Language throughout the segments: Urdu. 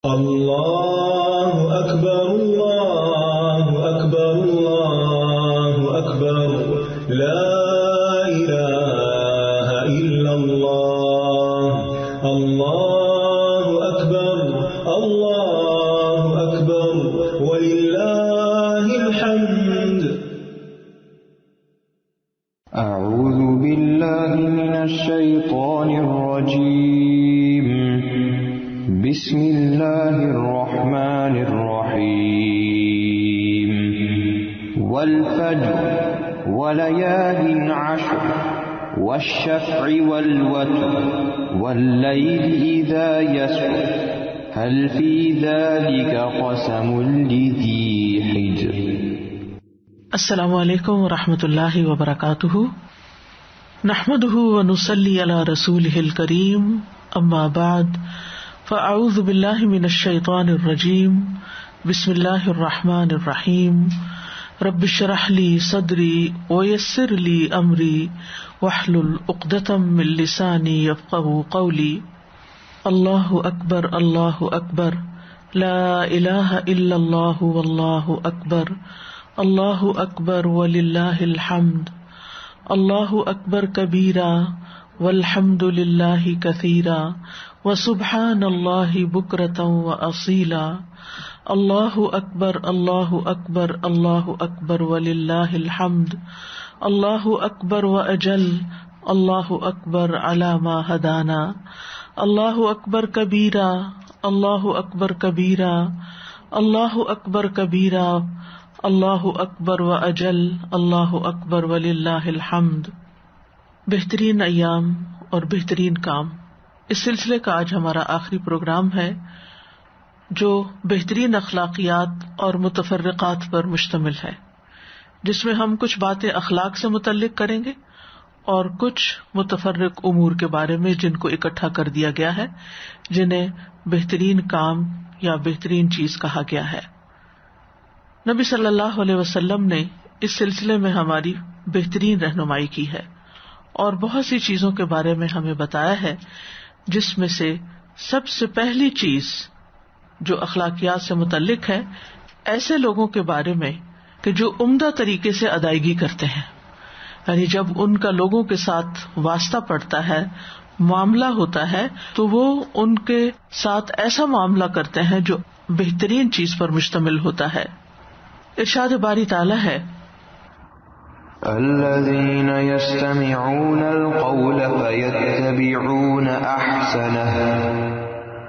اللہ اکبر اللہ اکبر اللہ اکبر لا الہ الا اللہ اللہ اکبر وللہ الحمد. اعوذ باللہ من الشیطان الرجیم. بسم اللہ الرحمن الرحیم. والفجر وليال عشر والشفع والوتر والليل إذا يسر هل في ذلك قسم لذي حجر. السلام علیکم ورحمۃ اللہ وبرکاتہ. نحمده ونصلی علی رسولہ الکریم. اما بعد فاعوذ باللہ من الشیطان الرجیم. بسم اللہ الرحمن الرحیم. رب اشرح لی صدری ویسر لی امری واحلل عقدۃ من لسانی یفقهوا قولی. اللہ اکبر اللہ اکبر لا الہ الا اللہ واللہ اکبر اللہ اکبر وللہ الحمد. اللہ اکبر کبیرا والحمد للہ کثیرا وسبحان اللہ بکرۃ واصیلا. اللہ اکبر اللہ اکبر اللہ اکبر وللہ الحمد. اللہ اکبر واجل اللہ اکبر علی ما ہدانا. اللہ اکبر کبیرا اللہ اکبر کبیرا اللہ اکبر کبیرا اللہ اکبر واجل اللہ اکبر وللہ الحمد. بہترین ایام اور بہترین کام، اس سلسلے کا آج ہمارا آخری پروگرام ہے جو بہترین اخلاقیات اور متفرقات پر مشتمل ہے، جس میں ہم کچھ باتیں اخلاق سے متعلق کریں گے اور کچھ متفرق امور کے بارے میں جن کو اکٹھا کر دیا گیا ہے، جنہیں بہترین کام یا بہترین چیز کہا گیا ہے. نبی صلی اللہ علیہ وسلم نے اس سلسلے میں ہماری بہترین رہنمائی کی ہے اور بہت سی چیزوں کے بارے میں ہمیں بتایا ہے، جس میں سے سب سے پہلی چیز جو اخلاقیات سے متعلق ہے ایسے لوگوں کے بارے میں کہ جو عمدہ طریقے سے ادائیگی کرتے ہیں، یعنی جب ان کا لوگوں کے ساتھ واسطہ پڑتا ہے، معاملہ ہوتا ہے، تو وہ ان کے ساتھ ایسا معاملہ کرتے ہیں جو بہترین چیز پر مشتمل ہوتا ہے. ارشاد باری تعالی ہے، الذين يستمعون القول فيتبعون احسنه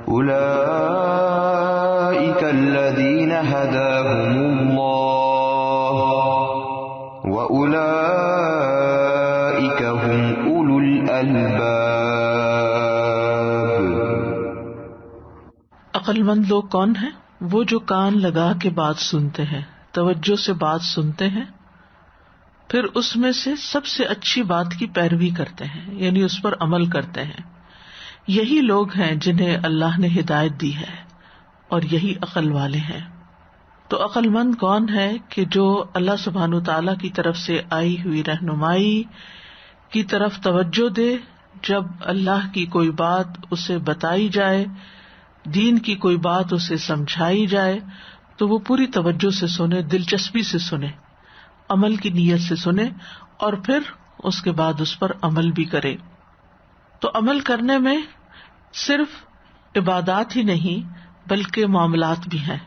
اولئك الذين هداهم الله واولئك هم اولو الالباب. عقل مند لوگ کون ہیں؟ وہ جو کان لگا کے بات سنتے ہیں، توجہ سے بات سنتے ہیں، پھر اس میں سے سب سے اچھی بات کی پیروی کرتے ہیں، یعنی اس پر عمل کرتے ہیں. یہی لوگ ہیں جنہیں اللہ نے ہدایت دی ہے اور یہی عقل والے ہیں. تو عقل مند کون ہے کہ جو اللہ سبحانہ تعالیٰ کی طرف سے آئی ہوئی رہنمائی کی طرف توجہ دے. جب اللہ کی کوئی بات اسے بتائی جائے، دین کی کوئی بات اسے سمجھائی جائے، تو وہ پوری توجہ سے سنے، دلچسپی سے سنے، عمل کی نیت سے سنے اور پھر اس کے بعد اس پر عمل بھی کرے. تو عمل کرنے میں صرف عبادات ہی نہیں بلکہ معاملات بھی ہیں،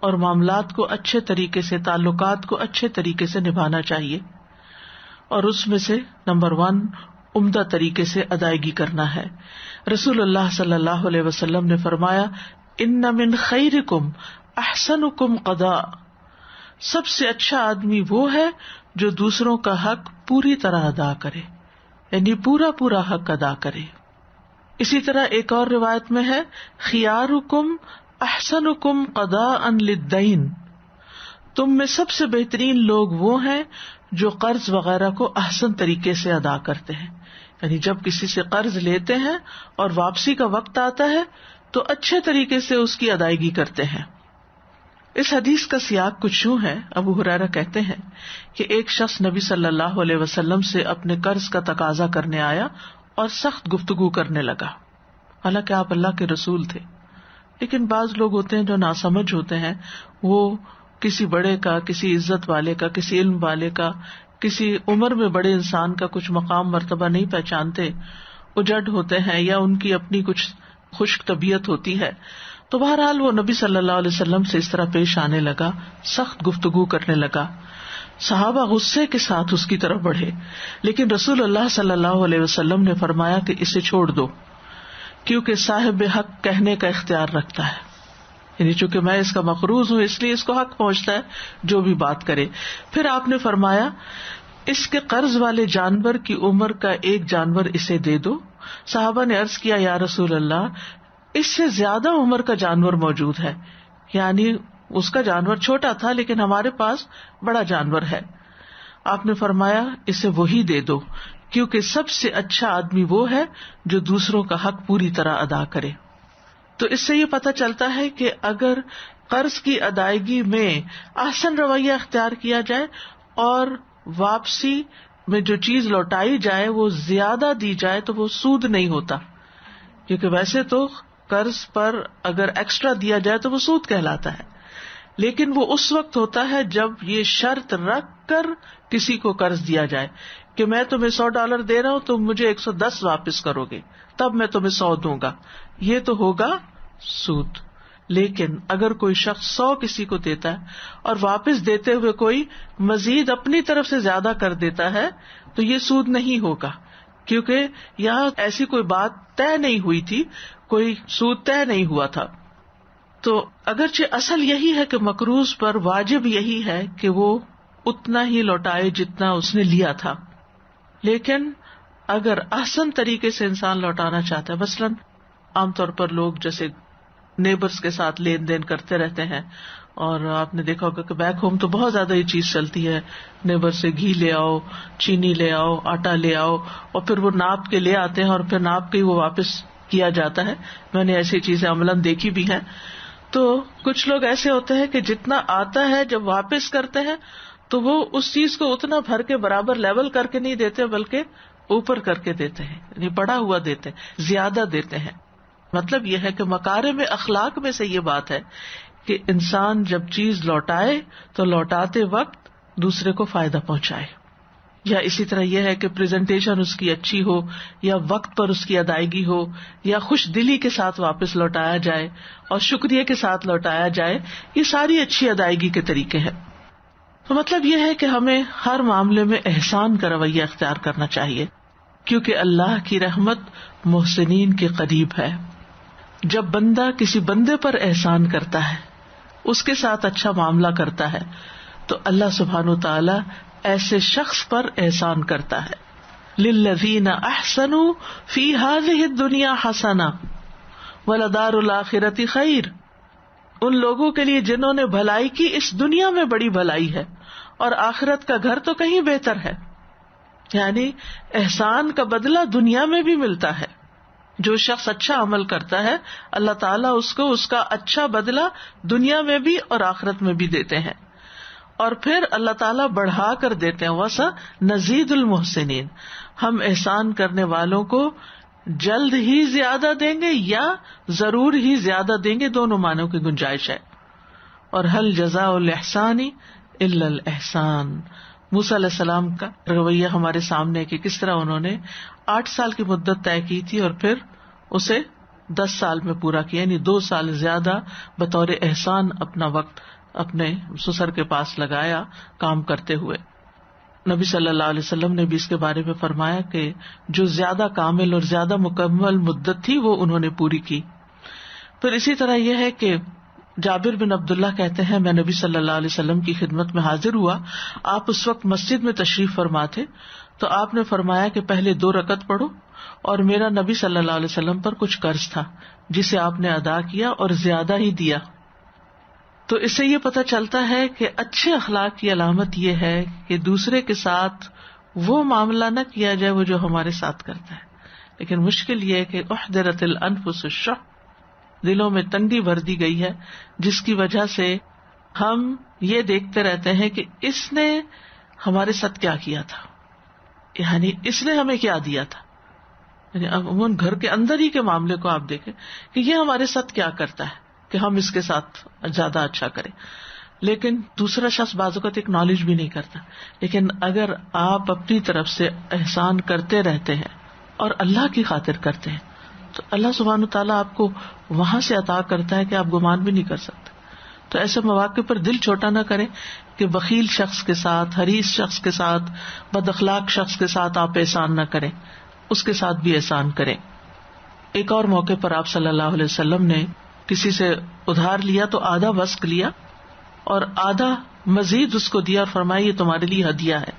اور معاملات کو اچھے طریقے سے، تعلقات کو اچھے طریقے سے نبھانا چاہیے. اور اس میں سے نمبر 1 عمدہ طریقے سے ادائیگی کرنا ہے. رسول اللہ صلی اللہ علیہ وسلم نے فرمایا، ان من خیرکم احسنکم قضاء. سب سے اچھا آدمی وہ ہے جو دوسروں کا حق پوری طرح ادا کرے، یعنی پورا پورا حق ادا کرے. اسی طرح ایک اور روایت میں ہے، خیارکم احسنکم قضاء للدین. تم میں سب سے بہترین لوگ وہ ہیں جو قرض وغیرہ کو احسن طریقے سے ادا کرتے ہیں، یعنی جب کسی سے قرض لیتے ہیں اور واپسی کا وقت آتا ہے تو اچھے طریقے سے اس کی ادائیگی کرتے ہیں. اس حدیث کا سیاق کچھ یوں ہے. ابو ہریرہ کہتے ہیں کہ ایک شخص نبی صلی اللہ علیہ وسلم سے اپنے قرض کا تقاضا کرنے آیا اور سخت گفتگو کرنے لگا. حالانکہ آپ اللہ کے رسول تھے، لیکن بعض لوگ ہوتے ہیں جو ناسمجھ ہوتے ہیں، وہ کسی بڑے کا، کسی عزت والے کا، کسی علم والے کا، کسی عمر میں بڑے انسان کا کچھ مقام مرتبہ نہیں پہچانتے، اجڑ ہوتے ہیں یا ان کی اپنی کچھ خشک طبیعت ہوتی ہے. تو بہرحال وہ نبی صلی اللہ علیہ وسلم سے اس طرح پیش آنے لگا، سخت گفتگو کرنے لگا. صحابہ غصے کے ساتھ اس کی طرف بڑھے، لیکن رسول اللہ صلی اللہ علیہ وسلم نے فرمایا کہ اسے چھوڑ دو، کیونکہ صاحب حق کہنے کا اختیار رکھتا ہے. یعنی چونکہ میں اس کا مقروض ہوں، اس لیے اس کو حق پہنچتا ہے جو بھی بات کرے. پھر آپ نے فرمایا اس کے قرض والے جانور کی عمر کا ایک جانور اسے دے دو. صحابہ نے عرض کیا یا رسول اللہ، اس سے زیادہ عمر کا جانور موجود ہے، یعنی اس کا جانور چھوٹا تھا لیکن ہمارے پاس بڑا جانور ہے. آپ نے فرمایا اسے وہی دے دو، کیونکہ سب سے اچھا آدمی وہ ہے جو دوسروں کا حق پوری طرح ادا کرے. تو اس سے یہ پتہ چلتا ہے کہ اگر قرض کی ادائیگی میں احسن رویہ اختیار کیا جائے اور واپسی میں جو چیز لوٹائی جائے وہ زیادہ دی جائے تو وہ سود نہیں ہوتا، کیونکہ ویسے تو قرض پر اگر ایکسٹرا دیا جائے تو وہ سود کہلاتا ہے، لیکن وہ اس وقت ہوتا ہے جب یہ شرط رکھ کر کسی کو قرض دیا جائے کہ میں تمہیں $100 دے رہا ہوں، تم مجھے 110 واپس کرو گے، تب میں تمہیں 100 دوں گا. یہ تو ہوگا سود. لیکن اگر کوئی شخص 100 کسی کو دیتا ہے اور واپس دیتے ہوئے کوئی مزید اپنی طرف سے زیادہ کر دیتا ہے تو یہ سود نہیں ہوگا، کیونکہ یہاں ایسی کوئی بات طے نہیں ہوئی تھی، کوئی سود طے نہیں ہوا تھا. تو اگرچہ اصل یہی ہے کہ مقروض پر واجب یہی ہے کہ وہ اتنا ہی لوٹائے جتنا اس نے لیا تھا، لیکن اگر احسن طریقے سے انسان لوٹانا چاہتا ہے، مثلاً عام طور پر لوگ جیسے نیبرز کے ساتھ لین دین کرتے رہتے ہیں، اور آپ نے دیکھا ہوگا کہ بیک ہوم تو بہت زیادہ یہ چیز چلتی ہے، نیبر سے گھی لے آؤ، چینی لے آؤ، آٹا لے آؤ، اور پھر وہ ناپ کے لے آتے ہیں اور پھر ناپ کے ہی وہ واپس کیا جاتا ہے. میں نے ایسی چیزیں عملاً دیکھی بھی ہیں. تو کچھ لوگ ایسے ہوتے ہیں کہ جتنا آتا ہے جب واپس کرتے ہیں تو وہ اس چیز کو اتنا بھر کے برابر لیول کر کے نہیں دیتے بلکہ اوپر کر کے دیتے ہیں، یعنی بڑا ہوا دیتے ہیں، زیادہ دیتے ہیں. مطلب یہ ہے کہ مکارم اخلاق میں سے یہ بات ہے کہ انسان جب چیز لوٹائے تو لوٹاتے وقت دوسرے کو فائدہ پہنچائے. یا اسی طرح یہ ہے کہ پریزنٹیشن اس کی اچھی ہو، یا وقت پر اس کی ادائیگی ہو، یا خوش دلی کے ساتھ واپس لوٹایا جائے اور شکریہ کے ساتھ لوٹایا جائے. یہ ساری اچھی ادائیگی کے طریقے ہیں. تو مطلب یہ ہے کہ ہمیں ہر معاملے میں احسان کا رویہ اختیار کرنا چاہیے، کیونکہ اللہ کی رحمت محسنین کے قریب ہے. جب بندہ کسی بندے پر احسان کرتا ہے، اس کے ساتھ اچھا معاملہ کرتا ہے، تو اللہ سبحانہ وتعالی ایسے شخص پر احسان کرتا ہے. للذین احسنوا فی ہذہ الدنیا حسنہ ولدار الآخرۃ خیر. ان لوگوں کے لیے جنہوں نے بھلائی کی اس دنیا میں بڑی بھلائی ہے، اور آخرت کا گھر تو کہیں بہتر ہے. یعنی احسان کا بدلہ دنیا میں بھی ملتا ہے. جو شخص اچھا عمل کرتا ہے اللہ تعالیٰ اس کو اس کا اچھا بدلہ دنیا میں بھی اور آخرت میں بھی دیتے ہیں. اور پھر اللہ تعالیٰ بڑھا کر دیتے ہیں. وَسَ نَزِيدُ الْمُحْسِنِينَ. ہم احسان کرنے والوں کو جلد ہی زیادہ دیں گے یا ضرور ہی زیادہ دیں گے، دونوں معنوں کی گنجائش ہے. اور هَلْ جَزَاءُ الْإِحْسَانِ إِلَّا الْإِحْسَانُ. موسیٰ علیہ السلام کا رویہ ہمارے سامنے ہے کہ کس طرح انہوں نے 8 سال کی مدت طے کی تھی اور پھر اسے 10 سال میں پورا کیا، یعنی 2 سال زیادہ بطور احسان اپنا وقت اپنے سسر کے پاس لگایا کام کرتے ہوئے. نبی صلی اللہ علیہ وسلم نے بھی اس کے بارے میں فرمایا کہ جو زیادہ کامل اور زیادہ مکمل مدت تھی وہ انہوں نے پوری کی. پھر اسی طرح یہ ہے کہ جابر بن عبداللہ کہتے ہیں میں نبی صلی اللہ علیہ وسلم کی خدمت میں حاضر ہوا. آپ اس وقت مسجد میں تشریف فرما تھے، تو آپ نے فرمایا کہ پہلے 2 رکعت پڑھو، اور میرا نبی صلی اللہ علیہ وسلم پر کچھ قرض تھا جسے آپ نے ادا کیا اور زیادہ ہی دیا. تو اس سے یہ پتہ چلتا ہے کہ اچھے اخلاق کی علامت یہ ہے کہ دوسرے کے ساتھ وہ معاملہ نہ کیا جائے وہ جو ہمارے ساتھ کرتا ہے. لیکن مشکل یہ ہے کہ احضرت الانفس الشح، دلوں میں تنگی بھر دی گئی ہے، جس کی وجہ سے ہم یہ دیکھتے رہتے ہیں کہ اس نے ہمارے ساتھ کیا کیا تھا، یعنی اس نے ہمیں کیا دیا تھا. یعنی عموماً گھر کے اندر ہی کے معاملے کو آپ دیکھیں کہ یہ ہمارے ساتھ کیا کرتا ہے. کہ ہم اس کے ساتھ زیادہ اچھا کریں. لیکن دوسرا شخص بعض اوقات اکنالج بھی نہیں کرتا. لیکن اگر آپ اپنی طرف سے احسان کرتے رہتے ہیں اور اللہ کی خاطر کرتے ہیں تو اللہ سبحانہ تعالیٰ آپ کو وہاں سے عطا کرتا ہے کہ آپ گمان بھی نہیں کر سکتے. تو ایسے مواقع پر دل چھوٹا نہ کریں کہ بخیل شخص کے ساتھ، حریص شخص کے ساتھ، بد اخلاق شخص کے ساتھ آپ احسان نہ کریں، اس کے ساتھ بھی احسان کریں. ایک اور موقع پر آپ صلی اللہ علیہ وسلم نے کسی سے ادھار لیا تو آدھا وسق لیا اور آدھا مزید اس کو دیا اور فرمایا یہ تمہارے لیے ہدیہ ہے.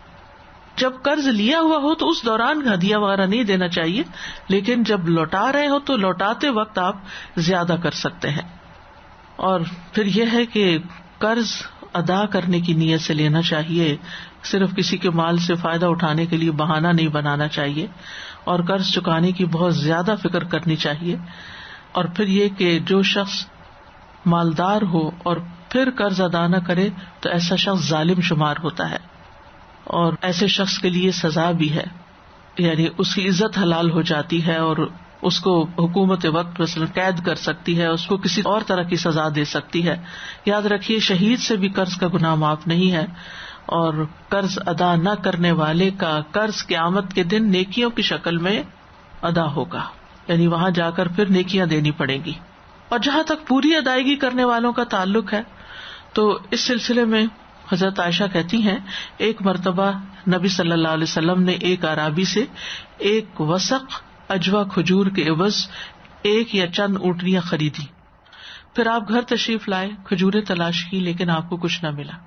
جب قرض لیا ہوا ہو تو اس دوران ہدیہ وغیرہ نہیں دینا چاہیے، لیکن جب لوٹا رہے ہو تو لوٹاتے وقت آپ زیادہ کر سکتے ہیں. اور پھر یہ ہے کہ قرض ادا کرنے کی نیت سے لینا چاہیے، صرف کسی کے مال سے فائدہ اٹھانے کے لیے بہانہ نہیں بنانا چاہیے، اور قرض چکانے کی بہت زیادہ فکر کرنی چاہیے. اور پھر یہ کہ جو شخص مالدار ہو اور پھر قرض ادا نہ کرے تو ایسا شخص ظالم شمار ہوتا ہے، اور ایسے شخص کے لیے سزا بھی ہے، یعنی اس کی عزت حلال ہو جاتی ہے اور اس کو حکومت وقت مثلا قید کر سکتی ہے، اس کو کسی اور طرح کی سزا دے سکتی ہے. یاد رکھیے شہید سے بھی قرض کا گناہ معاف نہیں ہے، اور قرض ادا نہ کرنے والے کا قرض قیامت کے دن نیکیوں کی شکل میں ادا ہوگا، یعنی وہاں جا کر پھر نیکیاں دینی پڑیں گی. اور جہاں تک پوری ادائیگی کرنے والوں کا تعلق ہے تو اس سلسلے میں حضرت عائشہ کہتی ہیں ایک مرتبہ نبی صلی اللہ علیہ وسلم نے ایک اعرابی سے ایک وسق اجوا کھجور کے عوض ایک یا چند اونٹنیاں خریدی. پھر آپ گھر تشریف لائے، کھجوریں تلاش کی لیکن آپ کو کچھ نہ ملا.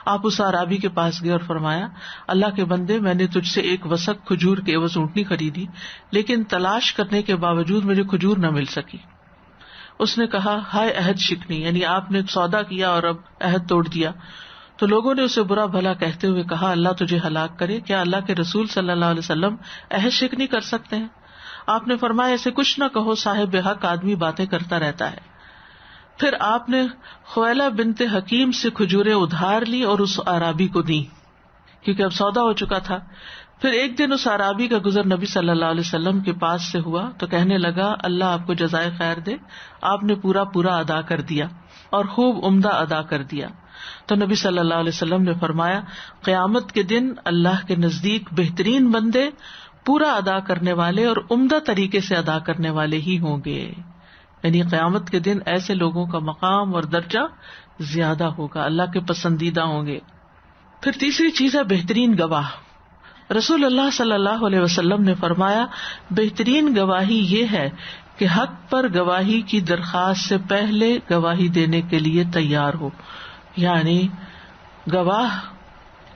آپ اس اعرابی کے پاس گئے اور فرمایا اللہ کے بندے، میں نے تجھ سے ایک وسق کھجور کے عوض اونٹنی خریدی لیکن تلاش کرنے کے باوجود مجھے کھجور نہ مل سکی. اس نے کہا ہائے عہد شکنی، یعنی آپ نے سودا کیا اور اب عہد توڑ دیا. تو لوگوں نے اسے برا بھلا کہتے ہوئے کہا اللہ تجھے ہلاک کرے، کیا اللہ کے رسول صلی اللہ علیہ وسلم عہد شکنی کر سکتے ہیں؟ آپ نے فرمایا ایسے کچھ نہ کہو، صاحب حق آدمی باتیں کرتا رہتا ہے. پھر آپ نے خویلہ بنت حکیم سے کھجوریں ادھار لی اور اس اعرابی کو دی کیونکہ اب سودا ہو چکا تھا. پھر ایک دن اس اعرابی کا گزر نبی صلی اللہ علیہ وسلم کے پاس سے ہوا تو کہنے لگا اللہ آپ کو جزائے خیر دے، آپ نے پورا ادا کر دیا اور خوب عمدہ ادا کر دیا. تو نبی صلی اللہ علیہ وسلم نے فرمایا قیامت کے دن اللہ کے نزدیک بہترین بندے پورا ادا کرنے والے اور عمدہ طریقے سے ادا کرنے والے ہی ہوں گے، یعنی قیامت کے دن ایسے لوگوں کا مقام اور درجہ زیادہ ہوگا، اللہ کے پسندیدہ ہوں گے. پھر تیسری چیز ہے بہترین گواہ. رسول اللہ صلی اللہ علیہ وسلم نے فرمایا بہترین گواہی یہ ہے کہ حق پر گواہی کی درخواست سے پہلے گواہی دینے کے لیے تیار ہو، یعنی گواہ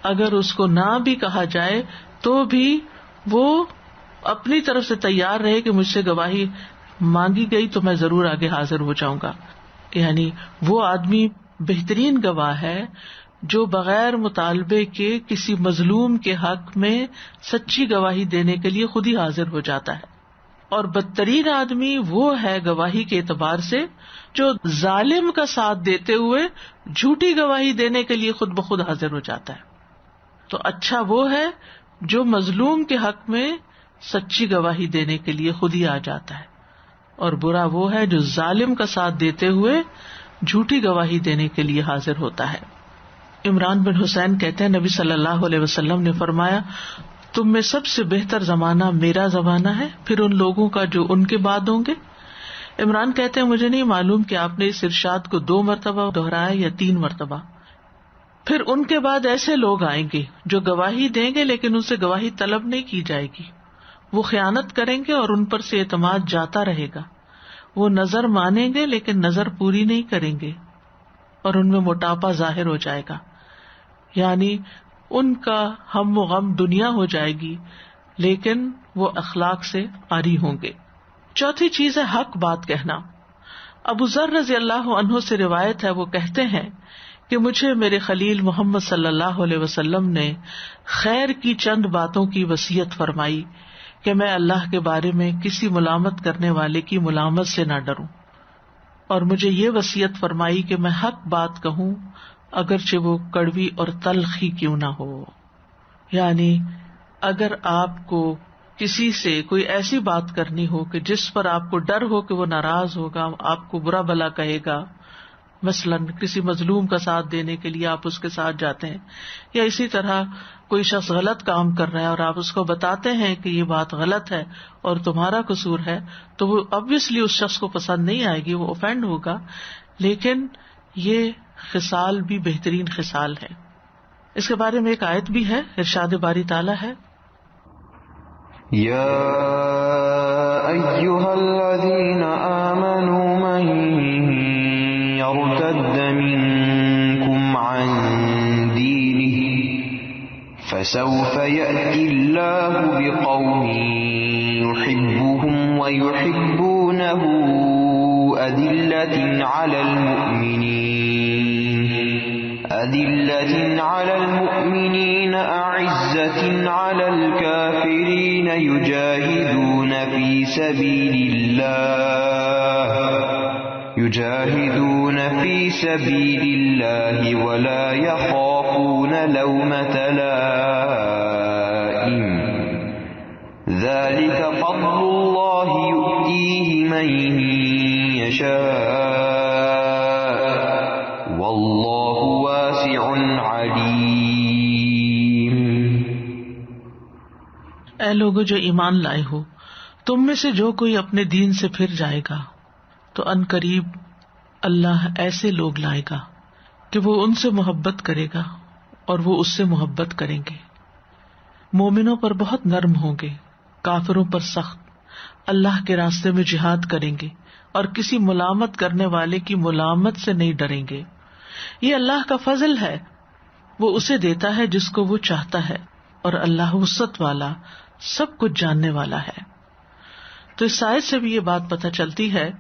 اگر اس کو نہ بھی کہا جائے تو بھی وہ اپنی طرف سے تیار رہے کہ مجھ سے گواہی مانگی گئی تو میں ضرور آگے حاضر ہو جاؤں گا. یعنی وہ آدمی بہترین گواہ ہے جو بغیر مطالبے کے کسی مظلوم کے حق میں سچی گواہی دینے کے لیے خود ہی حاضر ہو جاتا ہے. اور بدترین آدمی وہ ہے گواہی کے اعتبار سے جو ظالم کا ساتھ دیتے ہوئے جھوٹی گواہی دینے کے لیے خود بخود حاضر ہو جاتا ہے. تو اچھا وہ ہے جو مظلوم کے حق میں سچی گواہی دینے کے لیے خود ہی آ جاتا ہے، اور برا وہ ہے جو ظالم کا ساتھ دیتے ہوئے جھوٹی گواہی دینے کے لیے حاضر ہوتا ہے. عمران بن حسین کہتے ہیں نبی صلی اللہ علیہ وسلم نے فرمایا تم میں سب سے بہتر زمانہ میرا زمانہ ہے، پھر ان لوگوں کا جو ان کے بعد ہوں گے. عمران کہتے ہیں مجھے نہیں معلوم کہ آپ نے اس ارشاد کو 2 مرتبہ دہرایا یا 3 مرتبہ. پھر ان کے بعد ایسے لوگ آئیں گے جو گواہی دیں گے لیکن ان سے گواہی طلب نہیں کی جائے گی، وہ خیانت کریں گے اور ان پر سے اعتماد جاتا رہے گا، وہ نظر مانیں گے لیکن نظر پوری نہیں کریں گے اور ان میں موٹاپا ظاہر ہو جائے گا، یعنی ان کا ہم و غم دنیا ہو جائے گی لیکن وہ اخلاق سے عاری ہوں گے. چوتھی چیز ہے حق بات کہنا. ابو ذر رضی اللہ عنہ سے روایت ہے، وہ کہتے ہیں کہ مجھے میرے خلیل محمد صلی اللہ علیہ وسلم نے خیر کی چند باتوں کی وصیت فرمائی کہ میں اللہ کے بارے میں کسی ملامت کرنے والے کی ملامت سے نہ ڈروں، اور مجھے یہ وصیت فرمائی کہ میں حق بات کہوں اگرچہ وہ کڑوی اور تلخ ہی کیوں نہ ہو. یعنی اگر آپ کو کسی سے کوئی ایسی بات کرنی ہو کہ جس پر آپ کو ڈر ہو کہ وہ ناراض ہوگا، آپ کو برا بھلا کہے گا، مثلاً کسی مظلوم کا ساتھ دینے کے لیے آپ اس کے ساتھ جاتے ہیں، یا اسی طرح کوئی شخص غلط کام کر رہا ہے اور آپ اس کو بتاتے ہیں کہ یہ بات غلط ہے اور تمہارا قصور ہے، تو وہ obviously اس شخص کو پسند نہیں آئے گی، وہ اوفینڈ ہوگا. لیکن یہ خصال بھی بہترین خصال ہے. اس کے بارے میں ایک آیت بھی ہے، ارشاد باری تعالیٰ ہے، یا ایھا الذین آمنوا من یرتد منکم عن دینہ فسوف یأتی اللہ بقوم یحبهم ویحبونہ أذلة على المؤمنين أعزة على الكافرين يجاهدون في سبيل الله ولا يخافون لومة لائم ذلك فضل الله يؤتيه من يشاء والله واسع علیم. اے لوگو جو ایمان لائے ہو، تم میں سے جو کوئی اپنے دین سے پھر جائے گا تو ان قریب اللہ ایسے لوگ لائے گا کہ وہ ان سے محبت کرے گا اور وہ اس سے محبت کریں گے. مومنوں پر بہت نرم ہوں گے، کافروں پر سخت، اللہ کے راستے میں جہاد کریں گے اور کسی ملامت کرنے والے کی ملامت سے نہیں ڈریں گے. یہ اللہ کا فضل ہے، وہ اسے دیتا ہے جس کو وہ چاہتا ہے، اور اللہ وسعت والا، سب کچھ جاننے والا ہے. تو اس آیت سے بھی یہ بات پتہ چلتی ہے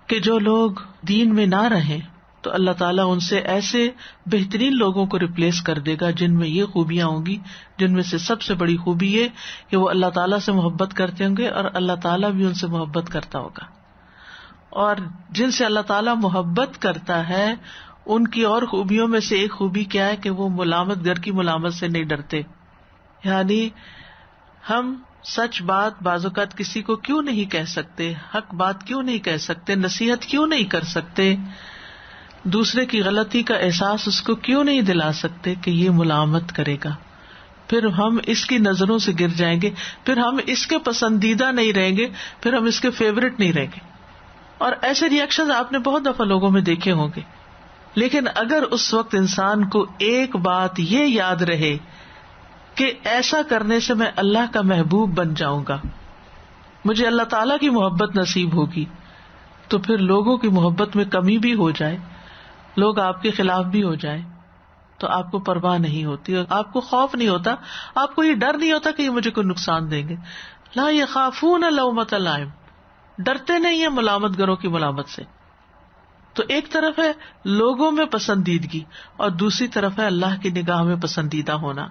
کہ جو لوگ دین میں نہ رہیں تو اللہ تعالیٰ ان سے ایسے بہترین لوگوں کو ریپلیس کر دے گا جن میں یہ خوبیاں ہوں گی، جن میں سے سب سے بڑی خوبی یہ کہ وہ اللہ تعالیٰ سے محبت کرتے ہوں گے اور اللہ تعالیٰ بھی ان سے محبت کرتا ہوگا. اور جن سے اللہ تعالیٰ محبت کرتا ہے ان کی اور خوبیوں میں سے ایک خوبی کیا ہے کہ وہ ملامت گر کی ملامت سے نہیں ڈرتے. یعنی ہم سچ بات بعض اوقات کسی کو کیوں نہیں کہہ سکتے، حق بات کیوں نہیں کہہ سکتے، نصیحت کیوں نہیں کر سکتے، دوسرے کی غلطی کا احساس اس کو کیوں نہیں دلا سکتے کہ یہ ملامت کرے گا، پھر ہم اس کی نظروں سے گر جائیں گے، پھر ہم اس کے پسندیدہ نہیں رہیں گے، پھر ہم اس کے فیورٹ نہیں رہیں گے. اور ایسے ریئیکشن آپ نے بہت دفعہ لوگوں میں دیکھے ہوں گے. لیکن اگر اس وقت انسان کو ایک بات یہ یاد رہے کہ ایسا کرنے سے میں اللہ کا محبوب بن جاؤں گا، مجھے اللہ تعالیٰ کی محبت نصیب ہوگی، تو پھر لوگوں کی محبت میں کمی بھی ہو جائے، لوگ آپ کے خلاف بھی ہو جائیں تو آپ کو پرواہ نہیں ہوتی، اور آپ کو خوف نہیں ہوتا، آپ کو یہ ڈر نہیں ہوتا کہ یہ مجھے کوئی نقصان دیں گے. لا یخافون لومۃ لائم، ڈرتے نہیں ہیں ملامت گروں کی ملامت سے. تو ایک طرف ہے لوگوں میں پسندیدگی اور دوسری طرف ہے اللہ کی نگاہ میں پسندیدہ ہونا.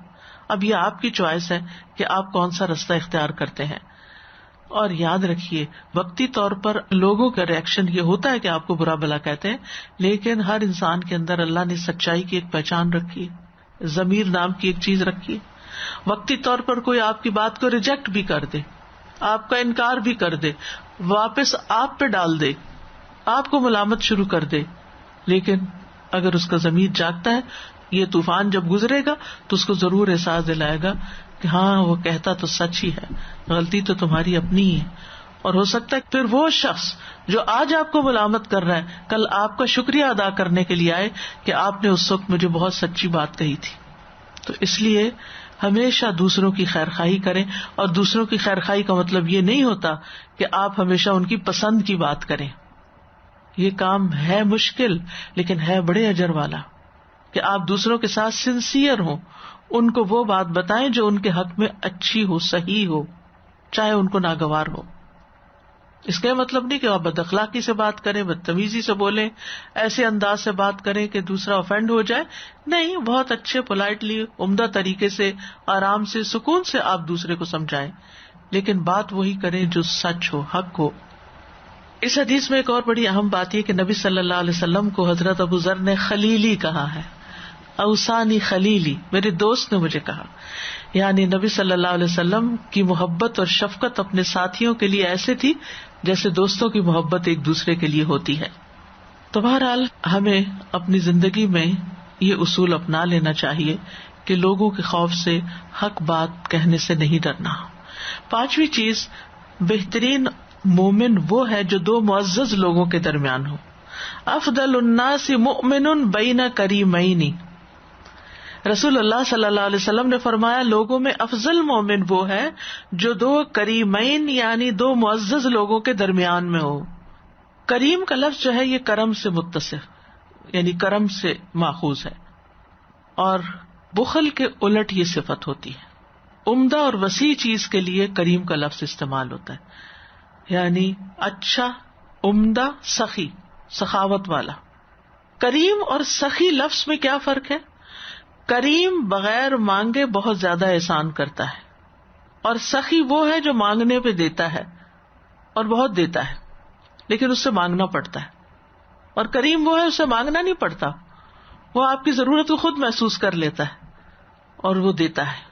اب یہ آپ کی چوائس ہے کہ آپ کون سا رستہ اختیار کرتے ہیں. اور یاد رکھیے وقتی طور پر لوگوں کا ریئیکشن یہ ہوتا ہے کہ آپ کو برا بھلا کہتے ہیں، لیکن ہر انسان کے اندر اللہ نے سچائی کی ایک پہچان رکھی ہے، ضمیر نام کی ایک چیز رکھی ہے. وقتی طور پر کوئی آپ کی بات کو ریجیکٹ بھی کر دے، آپ کا انکار بھی کر دے، واپس آپ پہ ڈال دے، آپ کو ملامت شروع کر دے، لیکن اگر اس کا ضمیر جاگتا ہے، یہ طوفان جب گزرے گا تو اس کو ضرور احساس دلائے گا کہ ہاں وہ کہتا تو سچ ہی ہے، غلطی تو تمہاری اپنی ہی ہے. اور ہو سکتا ہے پھر وہ شخص جو آج آپ کو ملامت کر رہا ہے کل آپ کا شکریہ ادا کرنے کے لیے آئے کہ آپ نے اس وقت مجھے بہت سچی بات کہی تھی. تو اس لیے ہمیشہ دوسروں کی خیر خواہی کریں، اور دوسروں کی خیر خواہی کا مطلب یہ نہیں ہوتا کہ آپ ہمیشہ ان کی پسند کی بات کریں. یہ کام ہے مشکل لیکن ہے بڑے اجر والا کہ آپ دوسروں کے ساتھ سنسیئر ہوں، ان کو وہ بات بتائیں جو ان کے حق میں اچھی ہو، صحیح ہو، چاہے ان کو ناگوار ہو. اس کا مطلب نہیں کہ آپ بد اخلاقی سے بات کریں، بدتمیزی سے بولیں، ایسے انداز سے بات کریں کہ دوسرا آفینڈ ہو جائے. نہیں، بہت اچھے پولائٹلی عمدہ طریقے سے آرام سے سکون سے آپ دوسرے کو سمجھائیں، لیکن بات وہی کریں جو سچ ہو، حق ہو. اس حدیث میں ایک اور بڑی اہم بات یہ کہ نبی صلی اللہ علیہ وسلم کو حضرت ابو ذر نے خلیلی کہا ہے. اوصانی خلیلی، میرے دوست نے مجھے کہا. یعنی نبی صلی اللہ علیہ وسلم کی محبت اور شفقت اپنے ساتھیوں کے لیے ایسے تھی جیسے دوستوں کی محبت ایک دوسرے کے لیے ہوتی ہے. تو بہرحال ہمیں اپنی زندگی میں یہ اصول اپنا لینا چاہیے کہ لوگوں کے خوف سے حق بات کہنے سے نہیں ڈرنا. پانچویں چیز، بہترین مومن وہ ہے جو دو معزز لوگوں کے درمیان ہو. افضل الناس مؤمن بین کریمین، رسول اللہ صلی اللہ علیہ وسلم نے فرمایا لوگوں میں افضل مومن وہ ہے جو دو کریمین یعنی دو معزز لوگوں کے درمیان میں ہو. کریم کا لفظ جو ہے یہ کرم سے متصف یعنی کرم سے ماخوذ ہے، اور بخل کے الٹ یہ صفت ہوتی ہے. عمدہ اور وسیع چیز کے لیے کریم کا لفظ استعمال ہوتا ہے، یعنی اچھا، عمدہ، سخی، سخاوت والا. کریم اور سخی لفظ میں کیا فرق ہے؟ کریم بغیر مانگے بہت زیادہ احسان کرتا ہے، اور سخی وہ ہے جو مانگنے پہ دیتا ہے اور بہت دیتا ہے لیکن اس سے مانگنا پڑتا ہے. اور کریم وہ ہے اسے مانگنا نہیں پڑتا، وہ آپ کی ضرورت کو خود محسوس کر لیتا ہے اور وہ دیتا ہے.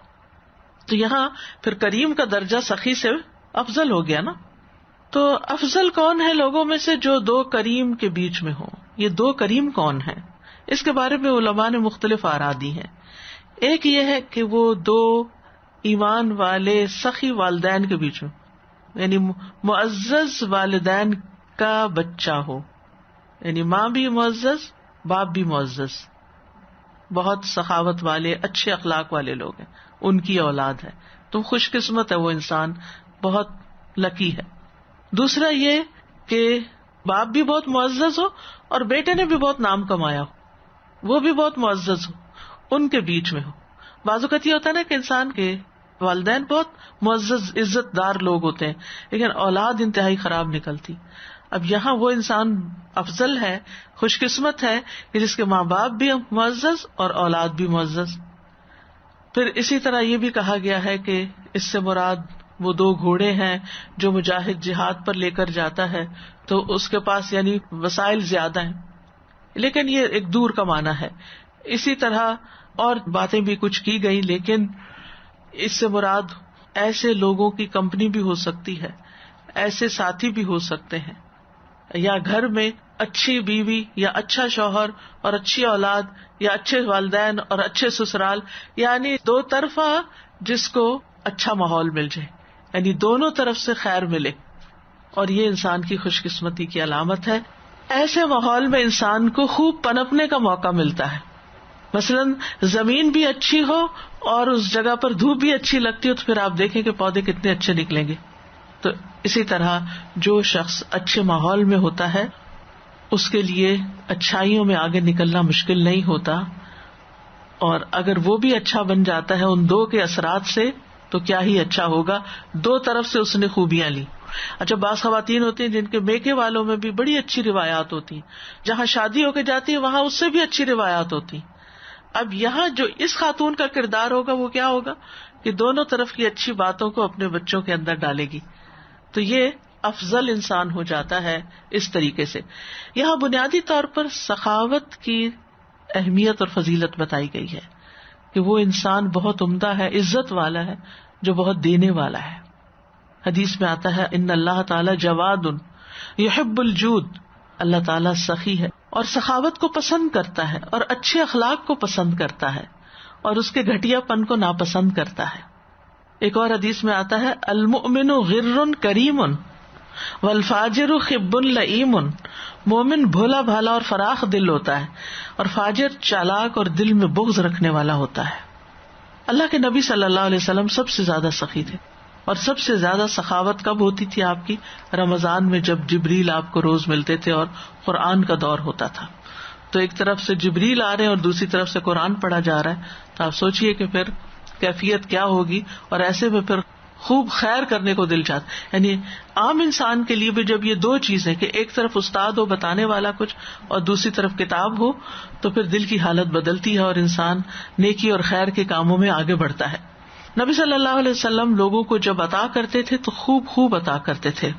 تو یہاں پھر کریم کا درجہ سخی سے افضل ہو گیا نا. تو افضل کون ہے لوگوں میں سے؟ جو دو کریم کے بیچ میں ہو. یہ دو کریم کون ہیں؟ اس کے بارے میں علماء نے مختلف آراء دی ہیں. ایک یہ ہے کہ وہ دو ایمان والے سخی والدین کے بیچ میں، یعنی معزز والدین کا بچہ ہو، یعنی ماں بھی معزز، باپ بھی معزز، بہت سخاوت والے، اچھے اخلاق والے لوگ ہیں، ان کی اولاد ہے. تم خوش قسمت ہے، وہ انسان بہت لکی ہے. دوسرا یہ کہ باپ بھی بہت معزز ہو اور بیٹے نے بھی بہت نام کمایا ہو، وہ بھی بہت معزز ہو، ان کے بیچ میں ہو. بعض اوقات یہ ہوتا ہے نا کہ انسان کے والدین بہت معزز عزت دار لوگ ہوتے ہیں لیکن اولاد انتہائی خراب نکلتی. اب یہاں وہ انسان افضل ہے، خوش قسمت ہے کہ جس کے ماں باپ بھی معزز اور اولاد بھی معزز. پھر اسی طرح یہ بھی کہا گیا ہے کہ اس سے مراد وہ دو گھوڑے ہیں جو مجاہد جہاد پر لے کر جاتا ہے تو اس کے پاس یعنی وسائل زیادہ ہیں، لیکن یہ ایک دور کا معنی ہے. اسی طرح اور باتیں بھی کچھ کی گئی، لیکن اس سے مراد ایسے لوگوں کی کمپنی بھی ہو سکتی ہے، ایسے ساتھی بھی ہو سکتے ہیں، یا گھر میں اچھی بیوی یا اچھا شوہر اور اچھی اولاد یا اچھے والدین اور اچھے سسرال، یعنی دو طرفہ جس کو اچھا ماحول مل جائے، یعنی دونوں طرف سے خیر ملے، اور یہ انسان کی خوش قسمتی کی علامت ہے. ایسے ماحول میں انسان کو خوب پنپنے کا موقع ملتا ہے. مثلاً زمین بھی اچھی ہو اور اس جگہ پر دھوپ بھی اچھی لگتی ہو تو پھر آپ دیکھیں کہ پودے کتنے اچھے نکلیں گے. تو اسی طرح جو شخص اچھے ماحول میں ہوتا ہے اس کے لیے اچھائیوں میں آگے نکلنا مشکل نہیں ہوتا، اور اگر وہ بھی اچھا بن جاتا ہے ان دو کے اثرات سے تو کیا ہی اچھا ہوگا. دو طرف سے اس نے خوبیاں لی. اچھا، بعض خواتین ہوتی ہیں جن کے میکے والوں میں بھی بڑی اچھی روایات ہوتی ہیں، جہاں شادی ہو کے جاتی ہے وہاں اس سے بھی اچھی روایات ہوتی. اب یہاں جو اس خاتون کا کردار ہوگا وہ کیا ہوگا کہ دونوں طرف کی اچھی باتوں کو اپنے بچوں کے اندر ڈالے گی، تو یہ افضل انسان ہو جاتا ہے اس طریقے سے. یہاں بنیادی طور پر سخاوت کی اہمیت اور فضیلت بتائی گئی ہے کہ وہ انسان بہت عمدہ ہے، عزت والا ہے، جو بہت دینے والا ہے. حدیث میں آتا ہے ان اللہ تعالی جواد یحب الجود، اللہ تعالیٰ سخی ہے اور سخاوت کو پسند کرتا ہے اور اچھے اخلاق کو پسند کرتا ہے اور اس کے گھٹیا پن کو ناپسند کرتا ہے. ایک اور حدیث میں آتا ہے المؤمن غر کریم والفاجر خب لئیم، مومن بھولا بھالا اور فراخ دل ہوتا ہے اور فاجر چالاک اور دل میں بغض رکھنے والا ہوتا ہے. اللہ کے نبی صلی اللہ علیہ وسلم سب سے زیادہ سخی تھے، اور سب سے زیادہ سخاوت کب ہوتی تھی آپ کی؟ رمضان میں جب جبریل آپ کو روز ملتے تھے اور قرآن کا دور ہوتا تھا. تو ایک طرف سے جبریل آ رہے ہیں اور دوسری طرف سے قرآن پڑھا جا رہا ہے، تو آپ سوچئے کہ پھر کیفیت کیا ہوگی. اور ایسے میں پھر خوب خیر کرنے کو دل چاہتا، یعنی عام انسان کے لیے بھی جب یہ دو چیزیں کہ ایک طرف استاد ہو بتانے والا کچھ اور دوسری طرف کتاب ہو تو پھر دل کی حالت بدلتی ہے اور انسان نیکی اور خیر کے کاموں میں آگے بڑھتا ہے. نبی صلی اللہ علیہ وسلم لوگوں کو جب عطا کرتے تھے تو خوب خوب عطا کرتے تھے،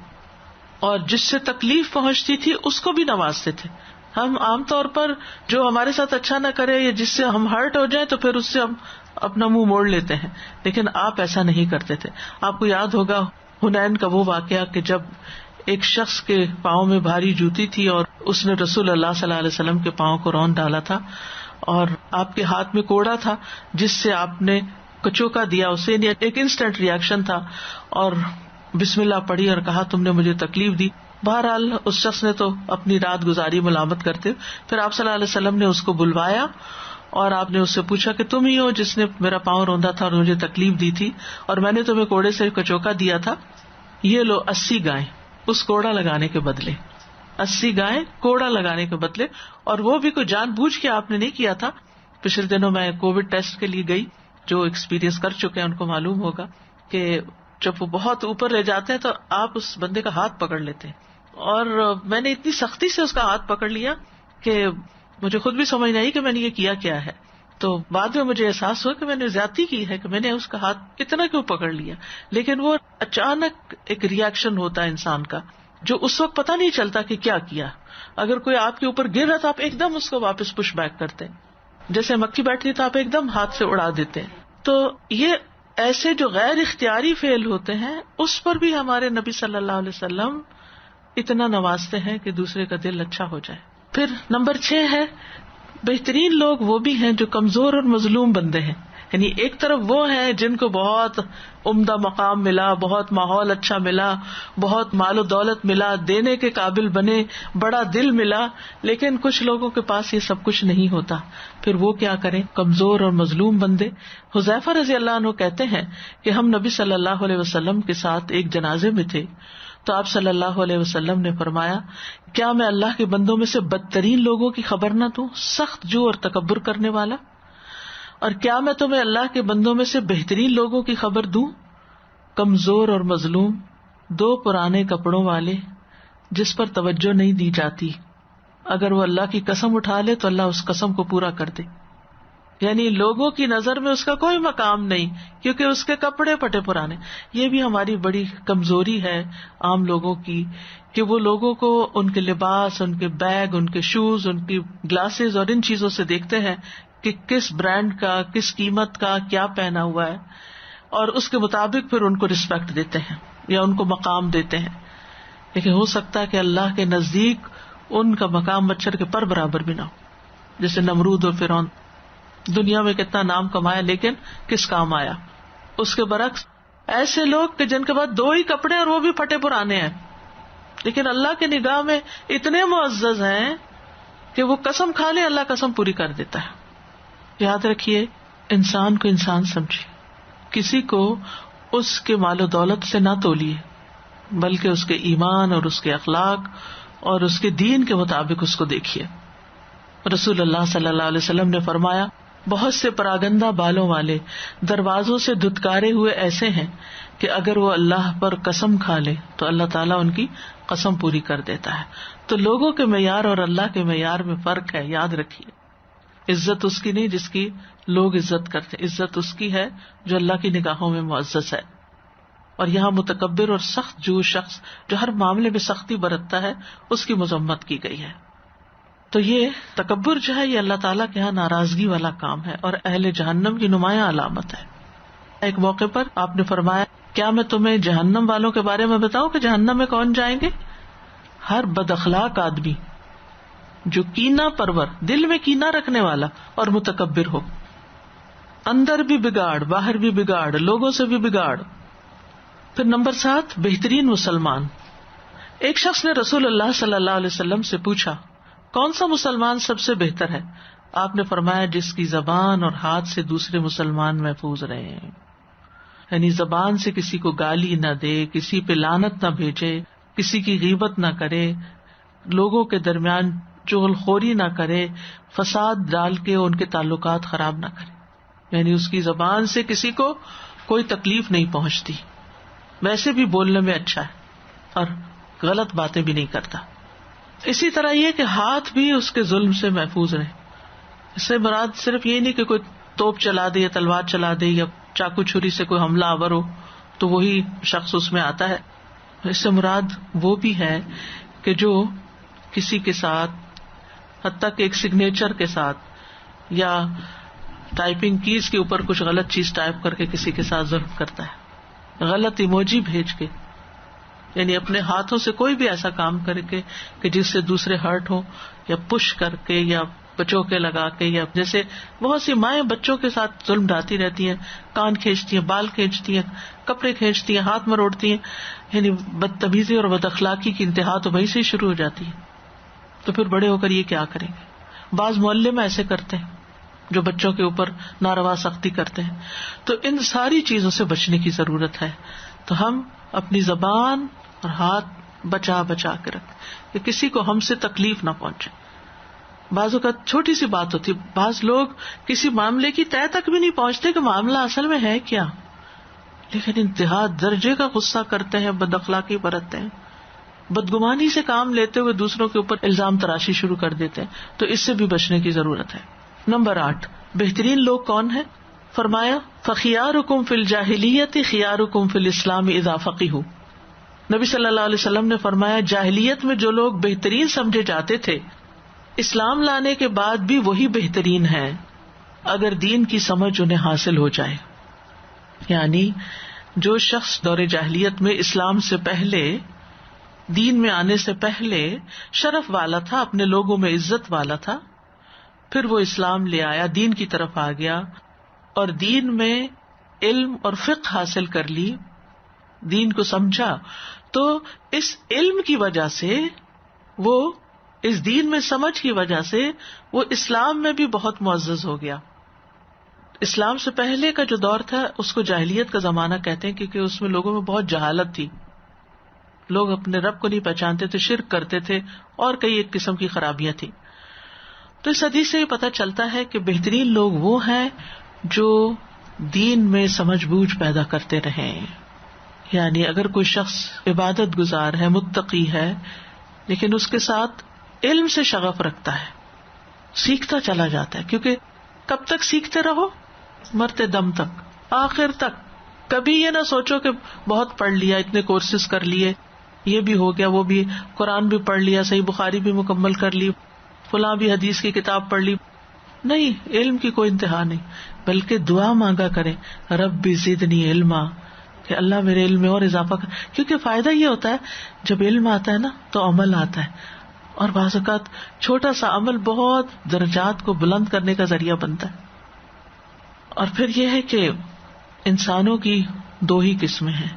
اور جس سے تکلیف پہنچتی تھی اس کو بھی نوازتے تھے. ہم عام طور پر جو ہمارے ساتھ اچھا نہ کرے یا جس سے ہم ہرٹ ہو جائیں تو پھر اس سے ہم اپنا منہ موڑ لیتے ہیں، لیکن آپ ایسا نہیں کرتے تھے. آپ کو یاد ہوگا حنین کا وہ واقعہ کہ جب ایک شخص کے پاؤں میں بھاری جوتی تھی اور اس نے رسول اللہ صلی اللہ علیہ وسلم کے پاؤں کو رون ڈالا تھا اور آپ کے ہاتھ میں کوڑا تھا جس سے آپ نے کچوکا دیا اسے، ایک انسٹنٹ ریئیکشن تھا اور بسم اللہ پڑھی اور کہا تم نے مجھے تکلیف دی. بہرحال اس شخص نے تو اپنی رات گزاری ملامت کرتے. پھر آپ صلی اللہ علیہ وسلم نے اس کو بلوایا اور آپ نے اس سے پوچھا کہ تم ہی ہو جس نے میرا پاؤں روندا تھا اور مجھے تکلیف دی تھی اور میں نے تمہیں کوڑے سے کچوکا دیا تھا، یہ لو 80 گائیں اس کوڑا لگانے کے بدلے، 80 گائیں کوڑا لگانے کے بدلے. اور وہ بھی کوئی جان بوجھ کے آپ نے نہیں کیا تھا. پچھلے دنوں میں کووڈ ٹیسٹ کے لیے گئی، جو ایکسپیرینس کر چکے ہیں ان کو معلوم ہوگا کہ جب وہ بہت اوپر لے جاتے ہیں تو آپ اس بندے کا ہاتھ پکڑ لیتے ہیں، اور میں نے اتنی سختی سے اس کا ہاتھ پکڑ لیا کہ مجھے خود بھی سمجھ نہیں آئی کہ میں نے یہ کیا ہے. تو بعد میں مجھے احساس ہوا کہ میں نے زیادتی کی ہے کہ میں نے اس کا ہاتھ اتنا کیوں پکڑ لیا. لیکن وہ اچانک ایک ریئیکشن ہوتا ہے انسان کا جو اس وقت پتہ نہیں چلتا کہ کیا. اگر کوئی آپ کے اوپر گر رہا تو آپ ایک دم اس کو واپس پش بیک کرتے ہیں، جیسے مکھی بیٹھتی تو آپ ایک دم ہاتھ سے اڑا دیتے ہیں. تو یہ ایسے جو غیر اختیاری فعل ہوتے ہیں اس پر بھی ہمارے نبی صلی اللہ علیہ وسلم اتنا نوازتے ہیں کہ دوسرے کا دل اچھا ہو جائے. پھر نمبر 6 ہے بہترین لوگ وہ بھی ہیں جو کمزور اور مظلوم بندے ہیں. یعنی ایک طرف وہ ہیں جن کو بہت عمدہ مقام ملا، بہت ماحول اچھا ملا، بہت مال و دولت ملا، دینے کے قابل بنے، بڑا دل ملا، لیکن کچھ لوگوں کے پاس یہ سب کچھ نہیں ہوتا. پھر وہ کیا کریں؟ کمزور اور مظلوم بندے. حذیفہ رضی اللہ عنہ کہتے ہیں کہ ہم نبی صلی اللہ علیہ وسلم کے ساتھ ایک جنازے میں تھے تو آپ صلی اللہ علیہ وسلم نے فرمایا کیا میں اللہ کے بندوں میں سے بدترین لوگوں کی خبر نہ دوں، سخت جو اور تکبر کرنے والا، اور کیا میں تمہیں اللہ کے بندوں میں سے بہترین لوگوں کی خبر دوں، کمزور اور مظلوم، 2 پرانے کپڑوں والے جس پر توجہ نہیں دی جاتی، اگر وہ اللہ کی قسم اٹھا لے تو اللہ اس قسم کو پورا کر دے. یعنی لوگوں کی نظر میں اس کا کوئی مقام نہیں کیونکہ اس کے کپڑے پٹے پرانے. یہ بھی ہماری بڑی کمزوری ہے عام لوگوں کی کہ وہ لوگوں کو ان کے لباس، ان کے بیگ، ان کے شوز، ان کی گلاسز اور ان چیزوں سے دیکھتے ہیں کہ کس برانڈ کا، کس قیمت کا کیا پہنا ہوا ہے، اور اس کے مطابق پھر ان کو رسپیکٹ دیتے ہیں یا ان کو مقام دیتے ہیں. لیکن ہو سکتا ہے کہ اللہ کے نزدیک ان کا مقام مچھر کے پر برابر بھی نہ ہو. جیسے نمرود اور فرعون، دنیا میں کتنا نام کمایا لیکن کس کام آیا. اس کے برعکس ایسے لوگ کہ جن کے پاس 2 ہی کپڑے اور وہ بھی پھٹے پرانے ہیں لیکن اللہ کی نگاہ میں اتنے معزز ہیں کہ وہ قسم کھا لے اللہ قسم پوری کر دیتا ہے. یاد رکھیے انسان کو انسان سمجھیے، کسی کو اس کے مال و دولت سے نہ تولیے بلکہ اس کے ایمان اور اس کے اخلاق اور اس کے دین کے مطابق اس کو دیکھیے. رسول اللہ صلی اللہ علیہ وسلم نے فرمایا بہت سے پراگندہ بالوں والے دروازوں سے دھتکارے ہوئے ایسے ہیں کہ اگر وہ اللہ پر قسم کھا لے تو اللہ تعالیٰ ان کی قسم پوری کر دیتا ہے. تو لوگوں کے معیار اور اللہ کے معیار میں فرق ہے، یاد رکھیے. عزت اس کی نہیں جس کی لوگ عزت کرتے، عزت اس کی ہے جو اللہ کی نگاہوں میں معزز ہے. اور یہاں متکبر اور سخت جو شخص جو ہر معاملے میں سختی برتتا ہے اس کی مذمت کی گئی ہے. تو یہ تکبر جو ہے یہ اللہ تعالیٰ کے یہاں ناراضگی والا کام ہے اور اہل جہنم کی نمایاں علامت ہے. ایک موقع پر آپ نے فرمایا کیا میں تمہیں جہنم والوں کے بارے میں بتاؤں کہ جہنم میں کون جائیں گے؟ ہر بد اخلاق آدمی جو کینہ پرور، دل میں کینہ رکھنے والا اور متکبر ہو، اندر بھی بگاڑ باہر بھی بگاڑ، لوگوں سے بھی بگاڑ. پھر نمبر 7 بہترین مسلمان. ایک شخص نے رسول اللہ صلی اللہ علیہ وسلم سے پوچھا کون سا مسلمان سب سے بہتر ہے؟ آپ نے فرمایا جس کی زبان اور ہاتھ سے دوسرے مسلمان محفوظ رہے. یعنی زبان سے کسی کو گالی نہ دے، کسی پہ لعنت نہ بھیجے، کسی کی غیبت نہ کرے، لوگوں کے درمیان چغل خوری نہ کرے، فساد ڈال کے ان کے تعلقات خراب نہ کرے. یعنی اس کی زبان سے کسی کو کوئی تکلیف نہیں پہنچتی، ویسے بھی بولنے میں اچھا ہے اور غلط باتیں بھی نہیں کرتا. اسی طرح یہ کہ ہاتھ بھی اس کے ظلم سے محفوظ رہے. اس سے مراد صرف یہ نہیں کہ کوئی توپ چلا دے یا تلوار چلا دے یا چاقو چھری سے کوئی حملہ آور ہو تو وہی شخص اس میں آتا ہے. اس سے مراد وہ بھی ہے کہ جو کسی کے ساتھ حتیٰ کہ ایک سگنیچر کے ساتھ یا ٹائپنگ کیز کے اوپر کچھ غلط چیز ٹائپ کر کے کسی کے ساتھ ظلم کرتا ہے، غلط ایموجی بھیج کے، یعنی اپنے ہاتھوں سے کوئی بھی ایسا کام کر کے کہ جس سے دوسرے ہرٹ ہو، یا پش کر کے یا بچوکے لگا کے، یا جیسے بہت سی مائیں بچوں کے ساتھ ظلم ڈھاتی رہتی ہیں، کان کھینچتی ہیں، بال کھینچتی ہیں، کپڑے کھینچتی ہیں، ہاتھ مروڑتی ہیں، یعنی بدتمیزی اور بد اخلاقی کی انتہا تو وہیں سے ہی شروع ہو جاتی ہے. تو پھر بڑے ہو کر یہ کیا کریں گے؟ بعض محلے میں ایسے کرتے ہیں جو بچوں کے اوپر ناروا سختی کرتے ہیں. تو ان ساری چیزوں سے بچنے کی ضرورت ہے. تو ہم اپنی زبان اور ہاتھ بچا بچا کے رکھیں کہ کسی کو ہم سے تکلیف نہ پہنچے. بعض اوقات چھوٹی سی بات ہوتی ہے، بعض لوگ کسی معاملے کی طے تک بھی نہیں پہنچتے کہ معاملہ اصل میں ہے کیا، لیکن انتہا درجے کا غصہ کرتے ہیں، بد اخلاقی برتتے ہیں، بدگمانی سے کام لیتے ہوئے دوسروں کے اوپر الزام تراشی شروع کر دیتے ہیں. تو اس سے بھی بچنے کی ضرورت ہے. نمبر 8، بہترین لوگ کون ہیں؟ فرمایا فخیارکم فی الجاہلیت خیارکم فی الاسلام اذا فقہوا. نبی صلی اللہ علیہ وسلم نے فرمایا جاہلیت میں جو لوگ بہترین سمجھے جاتے تھے، اسلام لانے کے بعد بھی وہی بہترین ہیں اگر دین کی سمجھ انہیں حاصل ہو جائے. یعنی جو شخص دور جاہلیت میں اسلام سے پہلے، دین میں آنے سے پہلے شرف والا تھا، اپنے لوگوں میں عزت والا تھا، پھر وہ اسلام لے آیا، دین کی طرف آ گیا اور دین میں علم اور فقہ حاصل کر لی، دین کو سمجھا، تو اس علم کی وجہ سے، وہ اس دین میں سمجھ کی وجہ سے وہ اسلام میں بھی بہت معزز ہو گیا. اسلام سے پہلے کا جو دور تھا اس کو جاہلیت کا زمانہ کہتے ہیں، کیونکہ اس میں لوگوں میں بہت جہالت تھی، لوگ اپنے رب کو نہیں پہچانتے تھے، شرک کرتے تھے اور کئی ایک قسم کی خرابیاں تھیں. تو اس حدیث سے یہ پتہ چلتا ہے کہ بہترین لوگ وہ ہیں جو دین میں سمجھ بوجھ پیدا کرتے رہیں. یعنی اگر کوئی شخص عبادت گزار ہے، متقی ہے، لیکن اس کے ساتھ علم سے شغف رکھتا ہے، سیکھتا چلا جاتا ہے، کیونکہ کب تک سیکھتے رہو؟ مرتے دم تک، آخر تک. کبھی یہ نہ سوچو کہ بہت پڑھ لیا، اتنے کورسز کر لیے، یہ بھی ہو گیا، وہ بھی، قرآن بھی پڑھ لیا، صحیح بخاری بھی مکمل کر لی، فلاں بھی حدیث کی کتاب پڑھ لی. نہیں، علم کی کوئی انتہا نہیں، بلکہ دعا مانگا کریں رب زدنی علما، کہ اللہ میرے علم میں اور اضافہ کر. کیونکہ فائدہ یہ ہوتا ہے جب علم آتا ہے نا تو عمل آتا ہے، اور بعض اوقات چھوٹا سا عمل بہت درجات کو بلند کرنے کا ذریعہ بنتا ہے. اور پھر یہ ہے کہ انسانوں کی دو ہی قسمیں ہیں،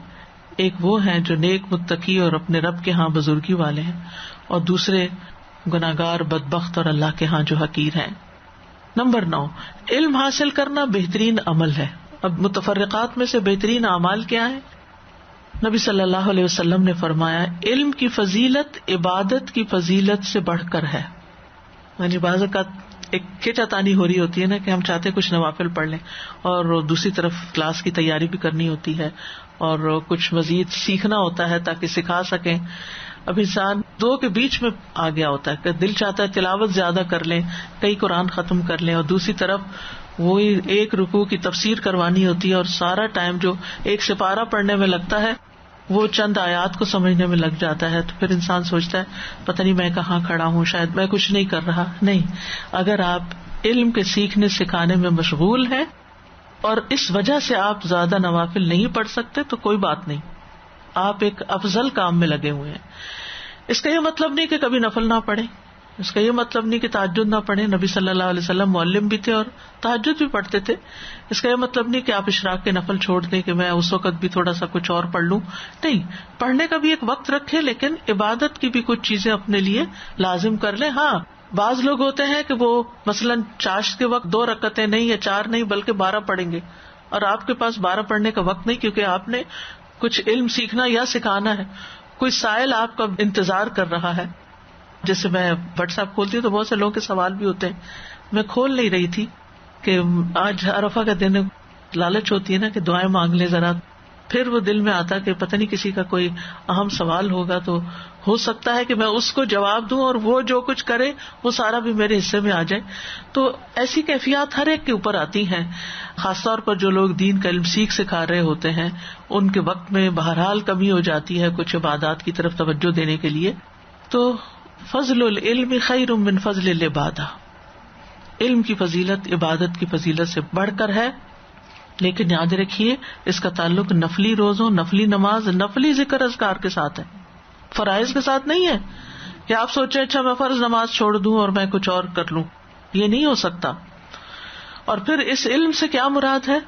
ایک وہ ہیں جو نیک متقی اور اپنے رب کے ہاں بزرگی والے ہیں، اور دوسرے گناہگار بدبخت اور اللہ کے ہاں جو حقیر ہیں. نمبر 9، علم حاصل کرنا بہترین عمل ہے. اب متفرقات میں سے بہترین اعمال کیا ہیں؟ نبی صلی اللہ علیہ وسلم نے فرمایا علم کی فضیلت عبادت کی فضیلت سے بڑھ کر ہے. یعنی بعض اوقات ایک کھچاتانی ہو رہی ہوتی ہے نا کہ ہم چاہتے ہیں کچھ نوافل پڑھ لیں، اور دوسری طرف کلاس کی تیاری بھی کرنی ہوتی ہے اور کچھ مزید سیکھنا ہوتا ہے تاکہ سکھا سکیں. اب انسان دو کے بیچ میں آ گیا ہوتا ہے کہ دل چاہتا ہے تلاوت زیادہ کر لیں، کئی قرآن ختم کر لیں، اور دوسری طرف وہی ایک رکوع کی تفسیر کروانی ہوتی ہے، اور سارا ٹائم جو ایک سپارہ پڑھنے میں لگتا ہے وہ چند آیات کو سمجھنے میں لگ جاتا ہے. تو پھر انسان سوچتا ہے پتہ نہیں میں کہاں کھڑا ہوں، شاید میں کچھ نہیں کر رہا. نہیں، اگر آپ علم کے سیکھنے سکھانے میں مشغول ہیں اور اس وجہ سے آپ زیادہ نوافل نہیں پڑھ سکتے تو کوئی بات نہیں، آپ ایک افضل کام میں لگے ہوئے ہیں. اس کا یہ مطلب نہیں کہ کبھی نفل نہ پڑھیں، اس کا یہ مطلب نہیں کہ تہجد نہ پڑھیں. نبی صلی اللہ علیہ وسلم معلم بھی تھے اور تہجد بھی پڑھتے تھے. اس کا یہ مطلب نہیں کہ آپ اشراق کے نفل چھوڑ دیں کہ میں اس وقت بھی تھوڑا سا کچھ اور پڑھ لوں. نہیں، پڑھنے کا بھی ایک وقت رکھیں، لیکن عبادت کی بھی کچھ چیزیں اپنے لیے لازم کر لیں. ہاں، بعض لوگ ہوتے ہیں کہ وہ مثلاً چاشت کے وقت 2 رکعتیں نہیں یا 4 نہیں بلکہ 12 پڑھیں گے، اور آپ کے پاس 12 پڑھنے کا وقت نہیں کیونکہ آپ نے کچھ علم سیکھنا یا سکھانا ہے. کوئی سائل آپ کا انتظار کر رہا ہے. جیسے میں واٹس ایپ کھولتی ہوں تو بہت سے لوگوں کے سوال بھی ہوتے ہیں. میں کھول نہیں رہی تھی کہ آج عرفہ کا دن، لالچ ہوتی ہے نا کہ دعائیں مانگ لیں ذرا. پھر وہ دل میں آتا کہ پتہ نہیں کسی کا کوئی اہم سوال ہوگا تو ہو سکتا ہے کہ میں اس کو جواب دوں اور وہ جو کچھ کرے وہ سارا بھی میرے حصے میں آ جائے. تو ایسی کیفیات ہر ایک کے اوپر آتی ہیں، خاص طور پر جو لوگ دین کا علم سکھا رہے ہوتے ہیں ان کے وقت میں بہرحال کمی ہو جاتی ہے کچھ عبادات کی طرف توجہ دینے کے لیے. تو فضل العلم خیر من فضل العبادہ، علم کی فضیلت عبادت کی فضیلت سے بڑھ کر ہے، لیکن یاد رکھیے اس کا تعلق نفلی روزوں، نفلی نماز، نفلی ذکر اذکار کے ساتھ ہے، فرائض کے ساتھ نہیں ہے کہ آپ سوچیں اچھا میں فرض نماز چھوڑ دوں اور میں کچھ اور کر لوں، یہ نہیں ہو سکتا. اور پھر اس علم سے کیا مراد ہے؟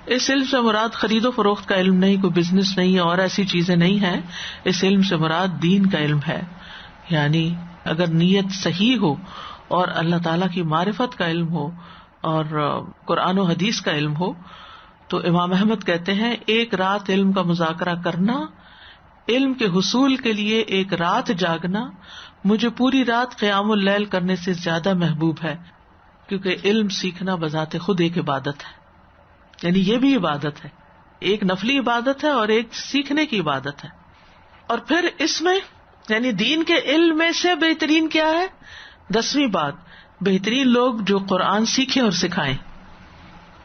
اس علم سے مراد خرید و فروخت کا علم نہیں، کوئی بزنس نہیں ہے اور ایسی چیزیں نہیں ہیں. اس علم سے مراد دین کا علم ہے، یعنی اگر نیت صحیح ہو اور اللہ تعالیٰ کی معرفت کا علم ہو اور قرآن و حدیث کا علم ہو. تو امام احمد کہتے ہیں ایک رات علم کا مذاکرہ کرنا، علم کے حصول کے لیے ایک رات جاگنا مجھے پوری رات قیام اللیل کرنے سے زیادہ محبوب ہے، کیونکہ علم سیکھنا بذات خود ایک عبادت ہے. یعنی یہ بھی عبادت ہے، ایک نفلی عبادت ہے اور ایک سیکھنے کی عبادت ہے. اور پھر اس میں یعنی دین کے علم میں سے بہترین کیا ہے؟ 10ویں بات، بہترین لوگ جو قرآن سیکھیں اور سکھائیں.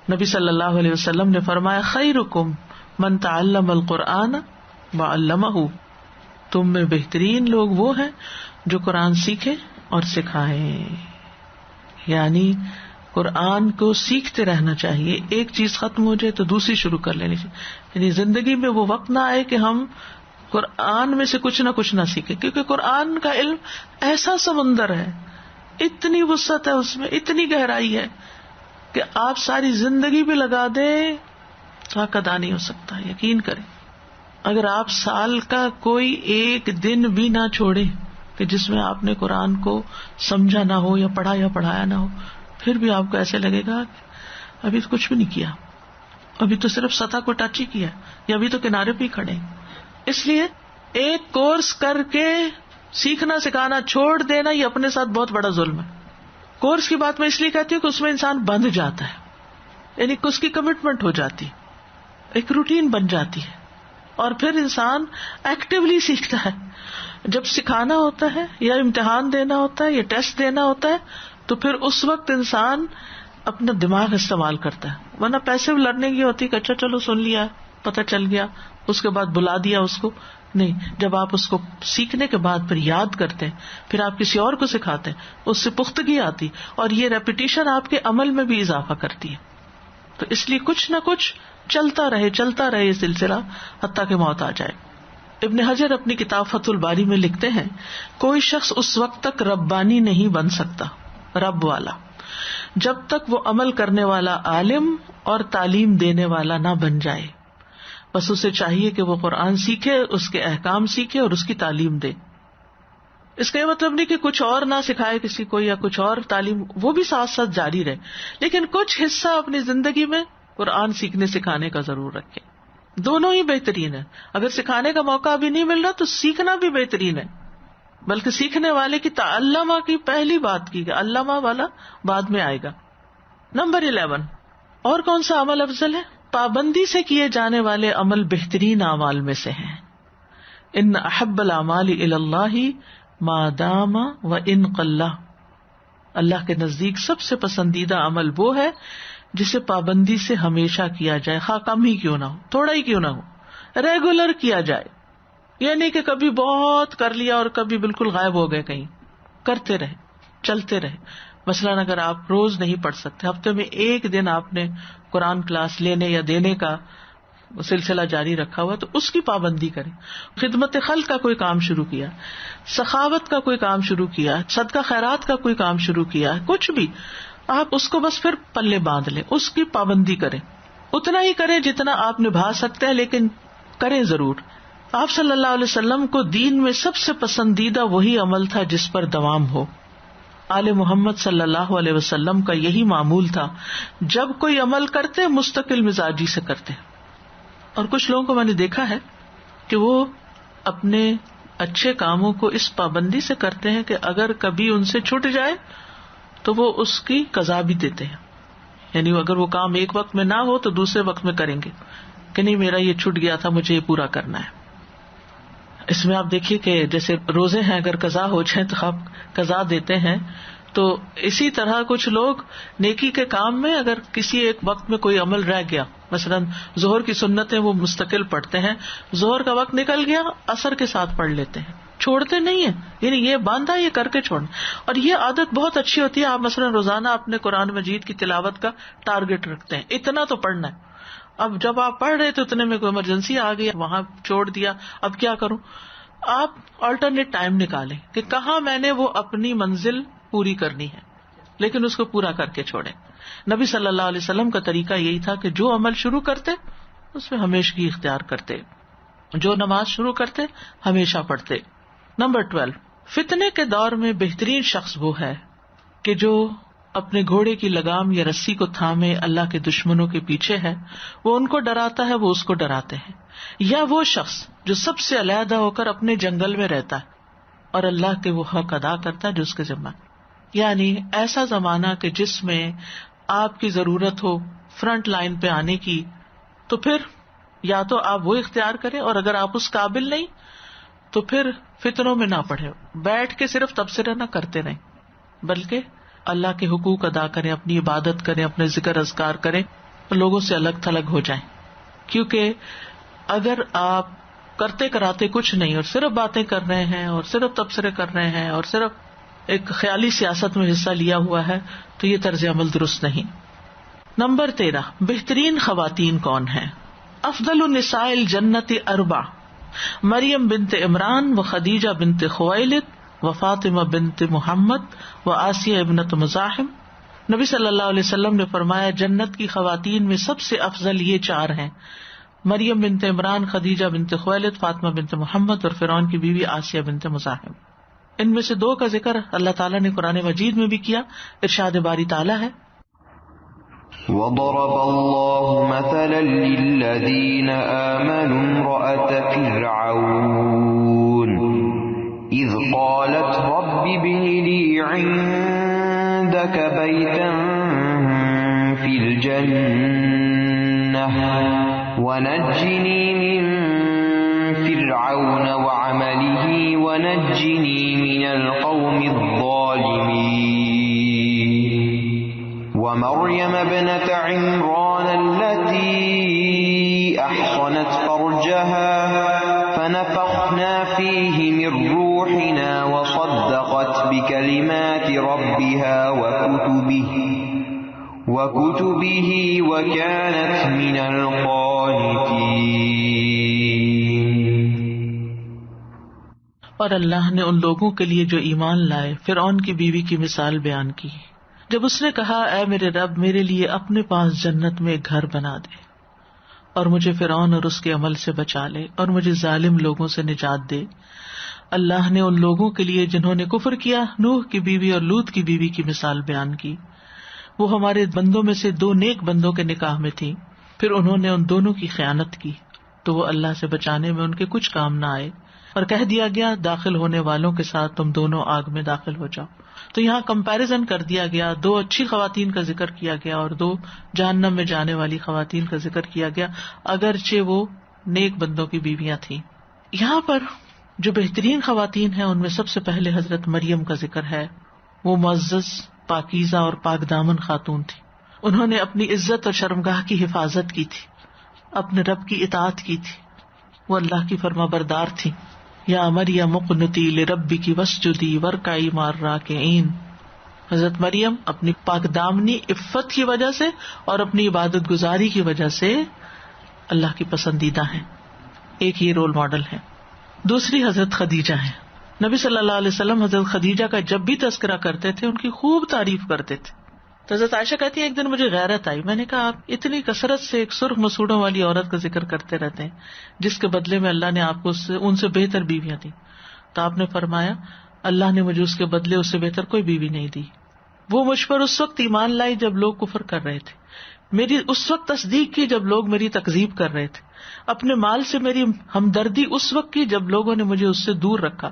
نبی صلی اللہ علیہ وسلم نے فرمایا خیرکم من تعلم القرآن وعلمہ، تم میں بہترین لوگ وہ ہیں جو قرآن سیکھیں اور سکھائیں. یعنی قرآن کو سیکھتے رہنا چاہیے، ایک چیز ختم ہو جائے تو دوسری شروع کر لینی چاہیے. یعنی زندگی میں وہ وقت نہ آئے کہ ہم قرآن میں سے کچھ نہ سیکھیں، کیونکہ قرآن کا علم ایسا سمندر ہے، اتنی وسعت ہے اس میں، اتنی گہرائی ہے کہ آپ ساری زندگی بھی لگا دیں تو ادا نہیں ہو سکتا. یقین کریں اگر آپ سال کا کوئی ایک دن بھی نہ چھوڑیں کہ جس میں آپ نے قرآن کو سمجھا نہ ہو یا پڑھایا نہ ہو، پھر بھی آپ کو ایسے لگے گا کہ ابھی تو کچھ بھی نہیں کیا، ابھی تو صرف سطح کو ٹچ ہی کیا یا ابھی تو کنارے پہ ہی کھڑے. اس لیے ایک کورس کر کے سیکھنا سکھانا چھوڑ دینا یہ اپنے ساتھ بہت بڑا ظلم ہے. کورس کی بات میں اس لیے کہتی ہوں کہ اس میں انسان بندھ جاتا ہے، یعنی اس کی کمٹمنٹ ہو جاتی، ایک روٹین بن جاتی ہے، اور پھر انسان ایکٹیولی سیکھتا ہے. جب سکھانا ہوتا ہے یا امتحان دینا ہوتا ہے یا ٹیسٹ دینا ہوتا ہے تو پھر اس وقت انسان اپنا دماغ استعمال کرتا ہے، ورنہ پیسو لرننگ یہ ہوتی کہ اچھا چلو سن لیا، پتہ چل گیا، اس کے بعد بلا دیا اس کو. نہیں، جب آپ اس کو سیکھنے کے بعد پھر یاد کرتے ہیں، پھر آپ کسی اور کو سکھاتے ہیں، اس سے پختگی آتی اور یہ ریپیٹیشن آپ کے عمل میں بھی اضافہ کرتی ہے. تو اس لیے کچھ نہ کچھ چلتا رہے یہ سلسلہ حتیٰ کہ موت آ جائے. ابن حجر اپنی کتاب فتح الباری میں لکھتے ہیں کوئی شخص اس وقت تک ربانی نہیں بن سکتا، رب والا، جب تک وہ عمل کرنے والا عالم اور تعلیم دینے والا نہ بن جائے. بس اسے چاہیے کہ وہ قرآن سیکھے، اس کے احکام سیکھے اور اس کی تعلیم دے. اس کا یہ مطلب نہیں کہ کچھ اور نہ سکھائے کسی کو یا کچھ اور تعلیم، وہ بھی ساتھ ساتھ جاری رہے، لیکن کچھ حصہ اپنی زندگی میں قرآن سیکھنے سکھانے کا ضرور رکھے. دونوں ہی بہترین ہے. اگر سکھانے کا موقع ابھی نہیں مل رہا تو سیکھنا بھی بہترین ہے، بلکہ سیکھنے والے کی تعلمہ کی پہلی بات کی گئی، علامہ والا بعد میں آئے گا. نمبر 11، اور کون سا عمل افضل ہے؟ پابندی سے کیے جانے والے عمل بہترین اعمال میں سے ہیں. ان احب الاعمال الی اللہ ما دام و ان قل، اللہ کے نزدیک سب سے پسندیدہ عمل وہ ہے جسے پابندی سے ہمیشہ کیا جائے، خواہ کم ہی کیوں نہ ہو، تھوڑا ہی کیوں نہ ہو، ریگولر کیا جائے. یعنی کہ کبھی بہت کر لیا اور کبھی بالکل غائب ہو گئے، کہیں کرتے رہے، چلتے رہے. مثلاً اگر آپ روز نہیں پڑھ سکتے، ہفتے میں ایک دن آپ نے قرآن کلاس لینے یا دینے کا سلسلہ جاری رکھا ہوا تو اس کی پابندی کریں. خدمت خلق کا کوئی کام شروع کیا، سخاوت کا کوئی کام شروع کیا، صدقہ خیرات کا کوئی کام شروع کیا، کچھ بھی آپ اس کو بس پھر پلے باندھ لیں، اس کی پابندی کریں. اتنا ہی کریں جتنا آپ نبھا سکتے ہیں، لیکن کریں ضرور. آپ صلی اللہ علیہ وسلم کو دین میں سب سے پسندیدہ وہی عمل تھا جس پر دوام ہو. آل محمد صلی اللہ علیہ وسلم کا یہی معمول تھا، جب کوئی عمل کرتے مستقل مزاجی سے کرتے. اور کچھ لوگوں کو میں نے دیکھا ہے کہ وہ اپنے اچھے کاموں کو اس پابندی سے کرتے ہیں کہ اگر کبھی ان سے چھوٹ جائے تو وہ اس کی قضا بھی دیتے ہیں. یعنی اگر وہ کام ایک وقت میں نہ ہو تو دوسرے وقت میں کریں گے کہ نہیں میرا یہ چھوٹ گیا تھا، مجھے یہ پورا کرنا ہے. اس میں آپ دیکھیے کہ جیسے روزے ہیں، اگر قضا ہو جائیں تو آپ قضا دیتے ہیں، تو اسی طرح کچھ لوگ نیکی کے کام میں اگر کسی ایک وقت میں کوئی عمل رہ گیا، مثلا ظہر کی سنتیں وہ مستقل پڑھتے ہیں، ظہر کا وقت نکل گیا عصر کے ساتھ پڑھ لیتے ہیں. چھوڑتے نہیں ہیں. یعنی یہ باندھا یہ کر کے چھوڑنا. اور یہ عادت بہت اچھی ہوتی ہے. آپ مثلا روزانہ اپنے قرآن مجید کی تلاوت کا ٹارگٹ رکھتے ہیں, اتنا تو پڑھنا ہے. اب جب آپ پڑھ رہے تھے اتنے میں کوئی ایمرجنسی آ گئی, وہاں چھوڑ دیا, اب کیا کروں. آپ آلٹرنیٹ ٹائم نکالیں کہ کہاں میں نے وہ اپنی منزل پوری کرنی ہے, لیکن اس کو پورا کر کے چھوڑیں. نبی صلی اللہ علیہ وسلم کا طریقہ یہی تھا کہ جو عمل شروع کرتے اس میں ہمیشگی اختیار کرتے, جو نماز شروع کرتے ہمیشہ پڑھتے. نمبر 12, فتنے کے دور میں بہترین شخص وہ ہے کہ جو اپنے گھوڑے کی لگام یا رسی کو تھامے اللہ کے دشمنوں کے پیچھے ہے. وہ ان کو ڈراتا ہے, وہ اس کو ڈراتے ہیں. یا وہ شخص جو سب سے علیحدہ ہو کر اپنے جنگل میں رہتا ہے اور اللہ کے وہ حق ادا کرتا ہے جو اس کے ذمہ. یعنی ایسا زمانہ کہ جس میں آپ کی ضرورت ہو فرنٹ لائن پہ آنے کی, تو پھر یا تو آپ وہ اختیار کریں, اور اگر آپ اس قابل نہیں تو پھر فتنوں میں نہ پڑے, بیٹھ کے صرف تبصرہ نہ کرتے رہیں, بلکہ اللہ کے حقوق ادا کریں, اپنی عبادت کریں, اپنے ذکر اذکار کریں, لوگوں سے الگ تھلگ ہو جائیں. کیونکہ اگر آپ کرتے کراتے کچھ نہیں اور صرف باتیں کر رہے ہیں اور صرف تبصرے کر رہے ہیں اور صرف ایک خیالی سیاست میں حصہ لیا ہوا ہے تو یہ طرز عمل درست نہیں. نمبر 13, بہترین خواتین کون ہیں؟ افضل النساء الجنت 4, مریم بنت عمران و خدیجہ بنت خویلد و فاطمہ بنت محمد و آسیہ ابنت مزاحم. نبی صلی اللہ علیہ وسلم نے فرمایا جنت کی خواتین میں سب سے افضل یہ 4 ہیں: مریم بنت عمران, خدیجہ بنت خویلد, فاطمہ بنت محمد اور فرعون کی بیوی آسیہ بنت مزاحم. ان میں سے 2 کا ذکر اللہ تعالیٰ نے قرآن مجید میں بھی کیا. ارشاد باری تعالیٰ ہے وضرب الله مثلا للذين آمنوا امرأة فرعون إذ قالت رب ابن لي عندك بيتا في الجنة ونجني من فرعون وعمله ونجني من القوم الظالمين. ومريم ابنة عمران التي أحصنت فرجها فنفخنا فيه من روحنا وصدقت بكلمات ربها وكتبه وكانت من القانتين. اور اللہ نے ان لوگوں کے لیے جو ایمان لائے فرعون کی بیوی کی مثال بیان کی جب اس نے کہا اے میرے رب میرے لیے اپنے پاس جنت میں ایک گھر بنا دے اور مجھے فرعون اور اس کے عمل سے بچا لے اور مجھے ظالم لوگوں سے نجات دے. اللہ نے ان لوگوں کے لیے جنہوں نے کفر کیا نوح کی بیوی اور لوط کی بیوی کی مثال بیان کی. وہ ہمارے بندوں میں سے 2 نیک بندوں کے نکاح میں تھی, پھر انہوں نے ان دونوں کی خیانت کی تو وہ اللہ سے بچانے میں ان کے کچھ کام نہ آئے اور کہہ دیا گیا داخل ہونے والوں کے ساتھ تم دونوں آگ میں داخل ہو جاؤ. تو یہاں کمپیریزن کر دیا گیا, 2 اچھی خواتین کا ذکر کیا گیا اور 2 جہنم میں جانے والی خواتین کا ذکر کیا گیا, اگرچہ وہ نیک بندوں کی بیویاں تھیں. یہاں پر جو بہترین خواتین ہیں ان میں سب سے پہلے حضرت مریم کا ذکر ہے. وہ معزز, پاکیزہ اور پاک دامن خاتون تھی. انہوں نے اپنی عزت اور شرمگاہ کی حفاظت کی تھی, اپنے رب کی اطاعت کی تھی, وہ اللہ کی فرما بردار تھی. یا مریم اقنتی لربکی واسجدی وارکعی مع الراکعین. حضرت مریم اپنی پاک دامنی عفت کی وجہ سے اور اپنی عبادت گزاری کی وجہ سے اللہ کی پسندیدہ ہیں. ایک یہ رول ماڈل ہے. دوسری حضرت خدیجہ ہیں. نبی صلی اللہ علیہ وسلم حضرت خدیجہ کا جب بھی تذکرہ کرتے تھے ان کی خوب تعریف کرتے تھے. تو حضرت عائشہ کہتی ہیں ایک دن مجھے غیرت آئی, میں نے کہا آپ اتنی کثرت سے ایک سرخ مسوڑوں والی عورت کا ذکر کرتے رہتے ہیں جس کے بدلے میں اللہ نے آپ کو ان سے بہتر بیویاں دی. تو آپ نے فرمایا اللہ نے مجھے اس کے بدلے اس سے بہتر کوئی بیوی نہیں دی. وہ مجھ پر اس وقت ایمان لائی جب لوگ کفر کر رہے تھے, میری اس وقت تصدیق کی جب لوگ میری تکذیب کر رہے تھے, اپنے مال سے میری ہمدردی اس وقت کی جب لوگوں نے مجھے اس سے دور رکھا.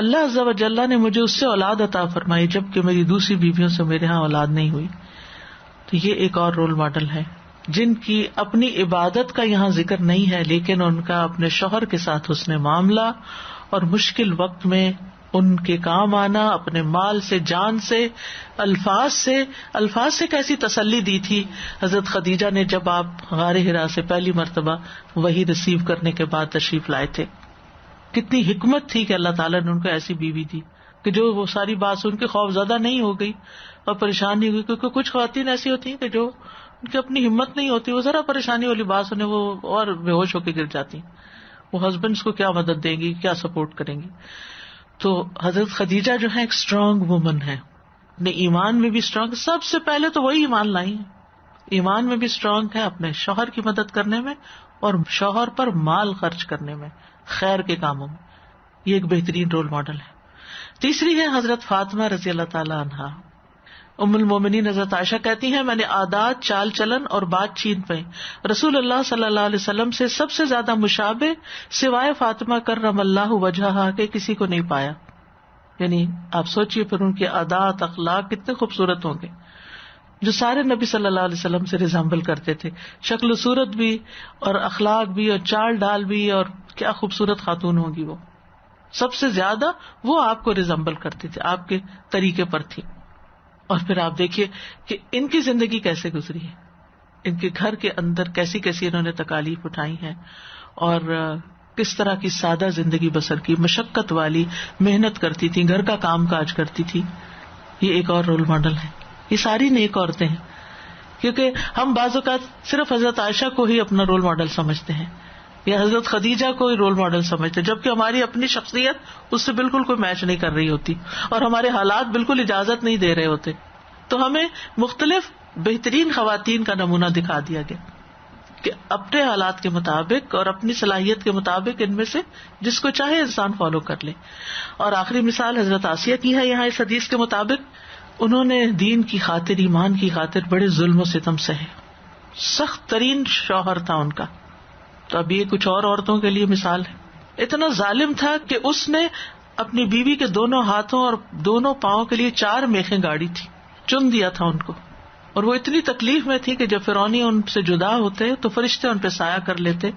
اللہ عز و جل نے مجھے اس سے اولاد عطا فرمائی جبکہ میری دوسری بیویوں سے میرے ہاں اولاد نہیں ہوئی. تو یہ ایک اور رول ماڈل ہے جن کی اپنی عبادت کا یہاں ذکر نہیں ہے لیکن ان کا اپنے شوہر کے ساتھ حسن معاملہ اور مشکل وقت میں ان کے کام آنا, اپنے مال سے, جان سے, الفاظ سے کیسی تسلی دی تھی حضرت خدیجہ نے جب آپ غار حرا سے پہلی مرتبہ وحی ریسیو کرنے کے بعد تشریف لائے تھے. کتنی حکمت تھی کہ اللہ تعالیٰ نے ان کو ایسی بیوی دی کہ جو وہ ساری بات سن کے خوف زدہ نہیں ہو گئی اور پریشان نہیں ہوئی. کیونکہ کچھ خواتین ایسی ہوتی ہیں کہ جو ان کی اپنی ہمت نہیں ہوتی, وہ ذرا پریشانی والی بات سنے وہ اور بے ہوش ہو کے گر جاتی ہیں. وہ ہسبینڈس کو کیا مدد دیں گی, کیا سپورٹ کریں گی. تو حضرت خدیجہ جو ہے ایک اسٹرانگ وومن ہے, اپنے ایمان میں بھی اسٹرانگ. سب سے پہلے تو وہی ایمان لائی ہیں, ایمان میں بھی اسٹرانگ ہے, اپنے شوہر کی مدد کرنے میں اور شوہر پر مال خرچ کرنے میں, خیر کے کاموں میں. یہ ایک بہترین رول ماڈل ہے. تیسری ہے حضرت فاطمہ رضی اللہ تعالی عنہا. ام المومنین حضرت عائشہ کہتی ہیں, میں نے عادات, چال چلن اور بات چیت میں رسول اللہ صلی اللہ علیہ وسلم سے سب سے زیادہ مشابہ سوائے فاطمہ کرم اللہ وجہہا کے کسی کو نہیں پایا. یعنی آپ سوچئے پھر ان کے عادات, اخلاق کتنے خوبصورت ہوں گے جو سارے نبی صلی اللہ علیہ وسلم سے ریزمبل کرتے تھے, شکل و صورت بھی اور اخلاق بھی اور چال ڈال بھی, اور کیا خوبصورت خاتون ہوگی وہ. سب سے زیادہ وہ آپ کو ریزمبل کرتی تھی, آپ کے طریقے پر تھی. اور پھر آپ دیکھیے کہ ان کی زندگی کیسے گزری ہے, ان کے گھر کے اندر کیسی کیسی انہوں نے تکالیف اٹھائی ہیں اور کس طرح کی سادہ زندگی بسر کی, مشقت والی, محنت کرتی تھی, گھر کا کام کاج کرتی تھی. یہ ایک اور رول ماڈل ہے. یہ ساری نیک عورتیں ہیں, کیونکہ ہم بعض اوقات صرف حضرت عائشہ کو ہی اپنا رول ماڈل سمجھتے ہیں یا حضرت خدیجہ کو ہی رول ماڈل سمجھتے ہیں, جبکہ ہماری اپنی شخصیت اس سے بالکل کوئی میچ نہیں کر رہی ہوتی اور ہمارے حالات بالکل اجازت نہیں دے رہے ہوتے. تو ہمیں مختلف بہترین خواتین کا نمونہ دکھا دیا گیا کہ اپنے حالات کے مطابق اور اپنی صلاحیت کے مطابق ان میں سے جس کو چاہے انسان فالو کر لے. اور آخری مثال حضرت آسیہ کی ہے یہاں اس حدیث کے مطابق. انہوں نے دین کی خاطر, ایمان کی خاطر بڑے ظلم و ستم سہے, سخت ترین شوہر تھا ان کا. تو اب یہ کچھ اور عورتوں کے لیے مثال ہے. اتنا ظالم تھا کہ اس نے اپنی بیوی کے دونوں ہاتھوں اور دونوں پاؤں کے لیے 4 میخیں گاڑی تھی, چن دیا تھا ان کو. اور وہ اتنی تکلیف میں تھی کہ جب فرعونی ان سے جدا ہوتے تو فرشتے ان پہ سایہ کر لیتے.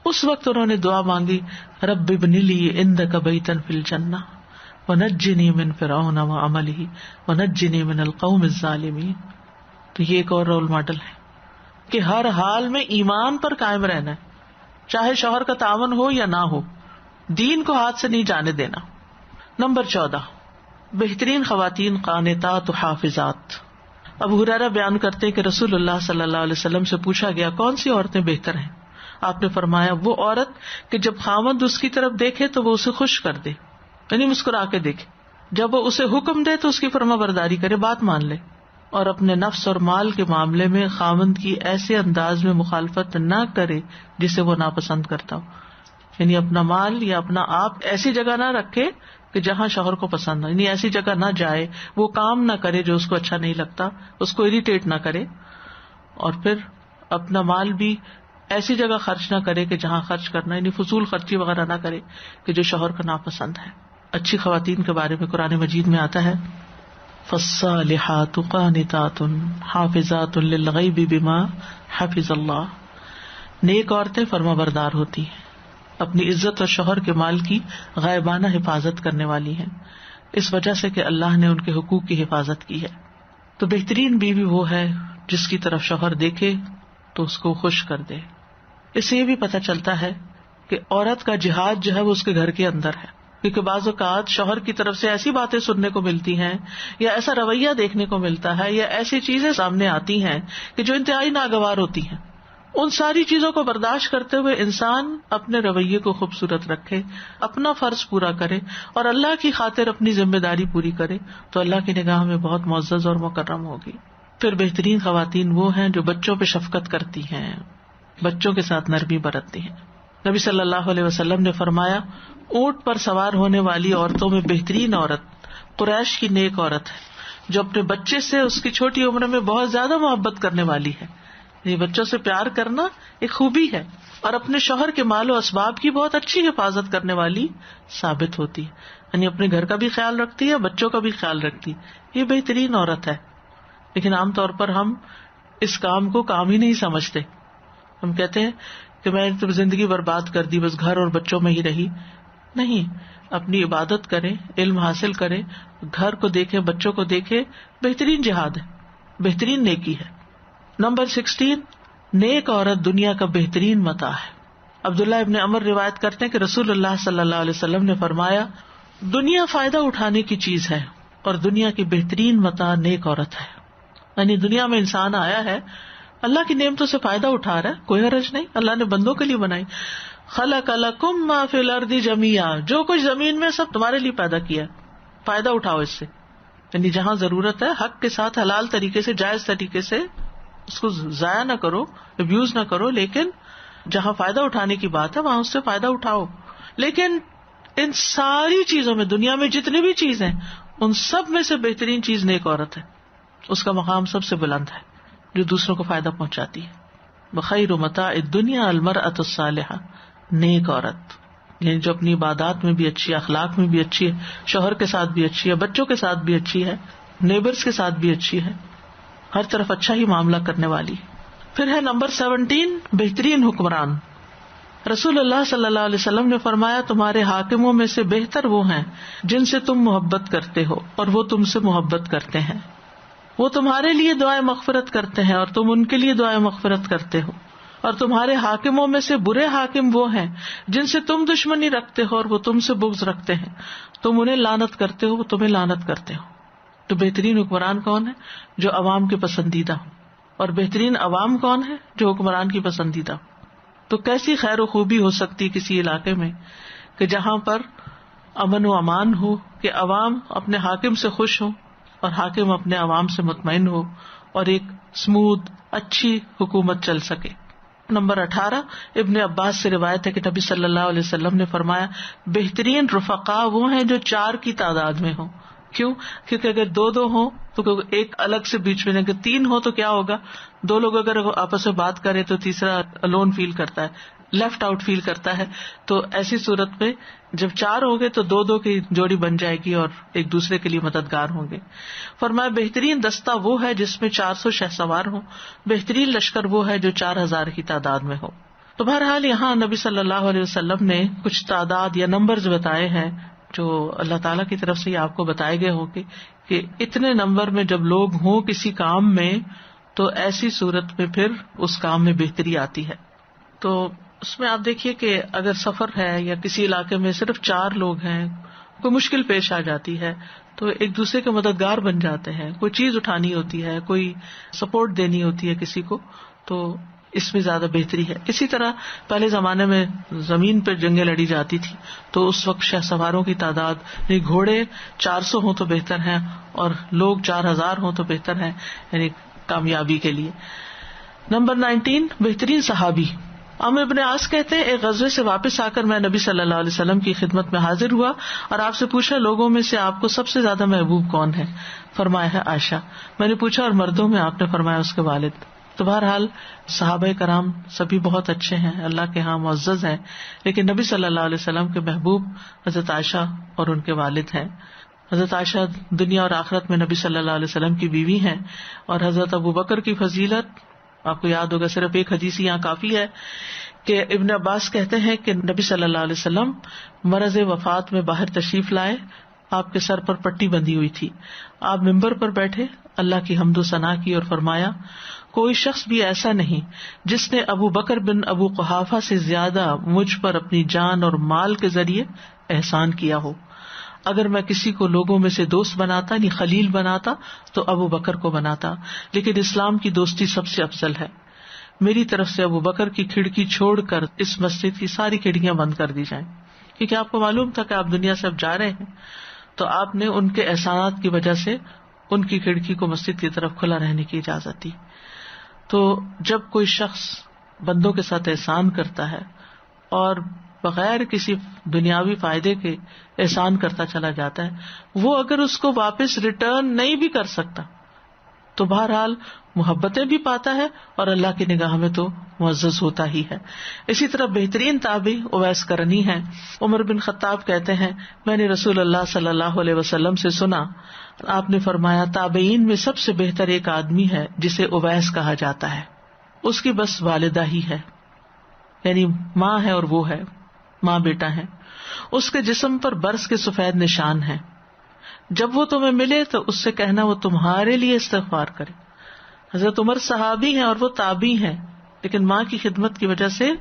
اس وقت انہوں نے دعا مانگی, رب ابن لی عندک بیتا فی الجنہ ونجنی من فرعون وعملہ ونجنی من القوم الظالمین. تو یہ ایک اور رول ماڈل ہے کہ ہر حال میں ایمان پر قائم رہنا ہے, چاہے شوہر کا تعاون ہو یا نہ ہو, دین کو ہاتھ سے نہیں جانے دینا. نمبر 14, بہترین خواتین قانتات و حافظات. ابو ہریرہ بیان کرتے ہیں کہ رسول اللہ صلی اللہ علیہ وسلم سے پوچھا گیا کون سی عورتیں بہتر ہیں. آپ نے فرمایا وہ عورت کہ جب خاوند اس کی طرف دیکھے تو وہ اسے خوش کر دے, یعنی مسکرا کے دیکھے. جب وہ اسے حکم دے تو اس کی فرما برداری کرے, بات مان لے. اور اپنے نفس اور مال کے معاملے میں خاوند کی ایسے انداز میں مخالفت نہ کرے جسے وہ ناپسند کرتا ہو. یعنی اپنا مال یا اپنا آپ ایسی جگہ نہ رکھے کہ جہاں شوہر کو پسند نہ, یعنی ایسی جگہ نہ جائے, وہ کام نہ کرے جو اس کو اچھا نہیں لگتا, اس کو اریٹیٹ نہ کرے. اور پھر اپنا مال بھی ایسی جگہ خرچ نہ کرے کہ جہاں خرچ کرنا, یعنی فضول خرچی وغیرہ نہ کرے کہ جو شوہر کا ناپسند ہے. اچھی خواتین کے بارے میں قرآن مجید میں آتا ہے فالصالحات قانتات حافظات للغیب بما حفظ اللہ. نیک عورتیں فرما بردار ہوتی ہیں, اپنی عزت اور شوہر کے مال کی غائبانہ حفاظت کرنے والی ہیں, اس وجہ سے کہ اللہ نے ان کے حقوق کی حفاظت کی ہے. تو بہترین بیوی وہ ہے جس کی طرف شوہر دیکھے تو اس کو خوش کر دے. اس سے یہ بھی پتہ چلتا ہے کہ عورت کا جہاد جو ہے وہ اس کے گھر کے اندر ہے, کیونکہ بعض اوقات شوہر کی طرف سے ایسی باتیں سننے کو ملتی ہیں یا ایسا رویہ دیکھنے کو ملتا ہے یا ایسی چیزیں سامنے آتی ہیں کہ جو انتہائی ناگوار ہوتی ہیں. ان ساری چیزوں کو برداشت کرتے ہوئے انسان اپنے رویے کو خوبصورت رکھے, اپنا فرض پورا کرے اور اللہ کی خاطر اپنی ذمہ داری پوری کرے تو اللہ کی نگاہ میں بہت معزز اور مکرم ہوگی. پھر بہترین خواتین وہ ہیں جو بچوں پہ شفقت کرتی ہیں, بچوں کے ساتھ نرمی برتتی ہیں. نبی صلی اللہ علیہ وسلم نے فرمایا اونٹ پر سوار ہونے والی عورتوں میں بہترین عورت قریش کی نیک عورت ہے جو اپنے بچے سے اس کی چھوٹی عمر میں بہت زیادہ محبت کرنے والی ہے. یہ بچوں سے پیار کرنا ایک خوبی ہے اور اپنے شوہر کے مال و اسباب کی بہت اچھی حفاظت کرنے والی ثابت ہوتی ہے, یعنی اپنے گھر کا بھی خیال رکھتی ہے, بچوں کا بھی خیال رکھتی ہے. یہ بہترین عورت ہے. لیکن عام طور پر ہم اس کام کو کام ہی نہیں سمجھتے. ہم کہتے ہیں کہ میں نے تو زندگی برباد کر دی, بس گھر اور بچوں میں ہی رہی. نہیں, اپنی عبادت کریں, علم حاصل کریں, گھر کو دیکھیں, بچوں کو دیکھیں. بہترین جہاد ہے, بہترین نیکی ہے. نمبر 16, نیک عورت دنیا کا بہترین متاع ہے. عبداللہ ابن عمر روایت کرتے ہیں کہ رسول اللہ صلی اللہ علیہ وسلم نے فرمایا، دنیا فائدہ اٹھانے کی چیز ہے اور دنیا کی بہترین متاع نیک عورت ہے. یعنی دنیا میں انسان آیا ہے، اللہ کی نعمتوں سے فائدہ اٹھا رہا ہے، کوئی حرج نہیں، اللہ نے بندوں کے لیے بنائی. خلق لکم ما فی الارض جمیعا، جو کچھ زمین میں سب تمہارے لیے پیدا کیا ہے، فائدہ اٹھاؤ اس سے. یعنی جہاں ضرورت ہے حق کے ساتھ حلال طریقے سے جائز طریقے سے اس کو ضائع نہ کرو، ابیوز نہ کرو، لیکن جہاں فائدہ اٹھانے کی بات ہے وہاں اس سے فائدہ اٹھاؤ. لیکن ان ساری چیزوں میں، دنیا میں جتنی بھی چیز ہیں، ان سب میں سے بہترین چیز نیک عورت ہے. اس کا مقام سب سے بلند ہے جو دوسروں کو فائدہ پہنچاتی ہے. بخیر متاع الدنیا المرأۃ الصالحہ، نیک عورت، یعنی جو اپنی عبادات میں بھی اچھی ہے، اخلاق میں بھی اچھی ہے، شوہر کے ساتھ بھی اچھی ہے، بچوں کے ساتھ بھی اچھی ہے، نیبرز کے ساتھ بھی اچھی ہے، ہر طرف اچھا ہی معاملہ کرنے والی. پھر ہے نمبر 17، بہترین حکمران. رسول اللہ صلی اللہ علیہ وسلم نے فرمایا، تمہارے حاکموں میں سے بہتر وہ ہیں جن سے تم محبت کرتے ہو اور وہ تم سے محبت کرتے ہیں. وہ تمہارے لیے دعائیں مغفرت کرتے ہیں اور تم ان کے لیے دعائیں مغفرت کرتے ہو. اور تمہارے حاکموں میں سے برے حاکم وہ ہیں جن سے تم دشمنی رکھتے ہو اور وہ تم سے بغض رکھتے ہیں. تم انہیں لعنت کرتے ہو، وہ تمہیں لعنت کرتے ہو. تو بہترین حکمران کون ہے؟ جو عوام کے پسندیدہ ہو. اور بہترین عوام کون ہے؟ جو حکمران کی پسندیدہ ہو. تو کیسی خیر و خوبی ہو سکتی کسی علاقے میں کہ جہاں پر امن و امان ہو، کہ عوام اپنے حاکم سے خوش ہو اور حاکم اپنے عوام سے مطمئن ہو اور ایک اسموتھ اچھی حکومت چل سکے. نمبر 18، ابن عباس سے روایت ہے کہ نبی صلی اللہ علیہ وسلم نے فرمایا، بہترین رفقا وہ ہیں جو 4 کی تعداد میں ہوں. کیوں؟ کیونکہ اگر 2 ہوں تو ایک الگ سے بیچ میں، اگر 3 ہو تو کیا ہوگا؟ 2 لوگ اگر آپس میں بات کریں تو تیسرا الون فیل کرتا ہے، لیفٹ آؤٹ فیل کرتا ہے. تو ایسی صورت میں جب 4 ہوں گے تو 2 کی جوڑی بن جائے گی اور ایک دوسرے کے لیے مددگار ہوں گے. فرمایا بہترین دستہ وہ ہے جس میں 400 شہسوار ہوں. بہترین لشکر وہ ہے جو 4000 کی تعداد میں ہو. تو بہرحال یہاں نبی صلی اللہ علیہ وسلم نے کچھ تعداد یا نمبرز بتائے ہیں جو اللہ تعالیٰ کی طرف سے آپ کو بتائے گئے ہوں کہ اتنے نمبر میں جب لوگ ہوں کسی کام میں تو ایسی صورت میں پھر اس کام میں بہتری آتی ہے. تو اس میں آپ دیکھیے کہ اگر سفر ہے یا کسی علاقے میں صرف 4 لوگ ہیں، کوئی مشکل پیش آ جاتی ہے تو ایک دوسرے کے مددگار بن جاتے ہیں. کوئی چیز اٹھانی ہوتی ہے، کوئی سپورٹ دینی ہوتی ہے کسی کو، تو اس میں زیادہ بہتری ہے. اسی طرح پہلے زمانے میں زمین پہ جنگیں لڑی جاتی تھی تو اس وقت شہ سواروں کی تعداد، یعنی گھوڑے 400 ہوں تو بہتر ہیں اور لوگ 4000 ہوں تو بہتر ہیں، یعنی کامیابی کے لیے. نمبر 19، بہترین صحابی. عمرو بن عاص کہتے ہیں، ایک غزوے سے واپس آ کر میں نبی صلی اللہ علیہ وسلم کی خدمت میں حاضر ہوا اور آپ سے پوچھا، لوگوں میں سے آپ کو سب سے زیادہ محبوب کون ہے؟ فرمایا ہے عائشہ. میں نے پوچھا، اور مردوں میں؟ آپ نے فرمایا اس کے والد. تو بہرحال صحابہ کرام سبھی بہت اچھے ہیں، اللہ کے ہاں معزز ہیں، لیکن نبی صلی اللہ علیہ وسلم کے محبوب حضرت عائشہ اور ان کے والد ہیں. حضرت عائشہ دنیا اور آخرت میں نبی صلی اللہ علیہ وسلم کی بیوی ہیں. اور حضرت ابو بکر کی فضیلت آپ کو یاد ہوگا، صرف ایک حدیث یہاں کافی ہے کہ ابن عباس کہتے ہیں کہ نبی صلی اللہ علیہ وسلم مرض وفات میں باہر تشریف لائے. آپ کے سر پر پٹی بندھی ہوئی تھی. آپ ممبر پر بیٹھے، اللہ کی حمد و ثنا کی اور فرمایا، کوئی شخص بھی ایسا نہیں جس نے ابو بکر بن ابو قحافہ سے زیادہ مجھ پر اپنی جان اور مال کے ذریعے احسان کیا ہو. اگر میں کسی کو لوگوں میں سے دوست بناتا، یعنی خلیل بناتا، تو ابو بکر کو بناتا، لیکن اسلام کی دوستی سب سے افضل ہے. میری طرف سے ابو بکر کی کھڑکی چھوڑ کر اس مسجد کی ساری کھڑکیاں بند کر دی جائیں، کیونکہ آپ کو معلوم تھا کہ آپ دنیا سے اب جا رہے ہیں، تو آپ نے ان کے احسانات کی وجہ سے ان کی کھڑکی کو مسجد کی طرف کھلا رہنے کی اجازت دی. تو جب کوئی شخص بندوں کے ساتھ احسان کرتا ہے اور بغیر کسی دنیاوی فائدے کے احسان کرتا چلا جاتا ہے، وہ اگر اس کو واپس ریٹرن نہیں بھی کر سکتا تو بہرحال محبتیں بھی پاتا ہے اور اللہ کی نگاہ میں تو معزز ہوتا ہی ہے. اسی طرح بہترین تابعی اویس کرنی ہے. عمر بن خطاب کہتے ہیں، میں نے رسول اللہ صلی اللہ علیہ وسلم سے سنا، آپ نے فرمایا، تابعین میں سب سے بہتر ایک آدمی ہے جسے اویس کہا جاتا ہے. اس کی بس والدہ ہی ہے، یعنی ماں ہے اور وہ ہے، ماں بیٹا ہے. اس کے جسم پر برس کے سفید نشان ہیں. جب وہ تمہیں ملے تو اس سے کہنا وہ تمہارے لیے استغفار کرے. حضرت عمر صحابی ہیں اور وہ تابعی ہیں، لیکن ماں کی خدمت کی وجہ سے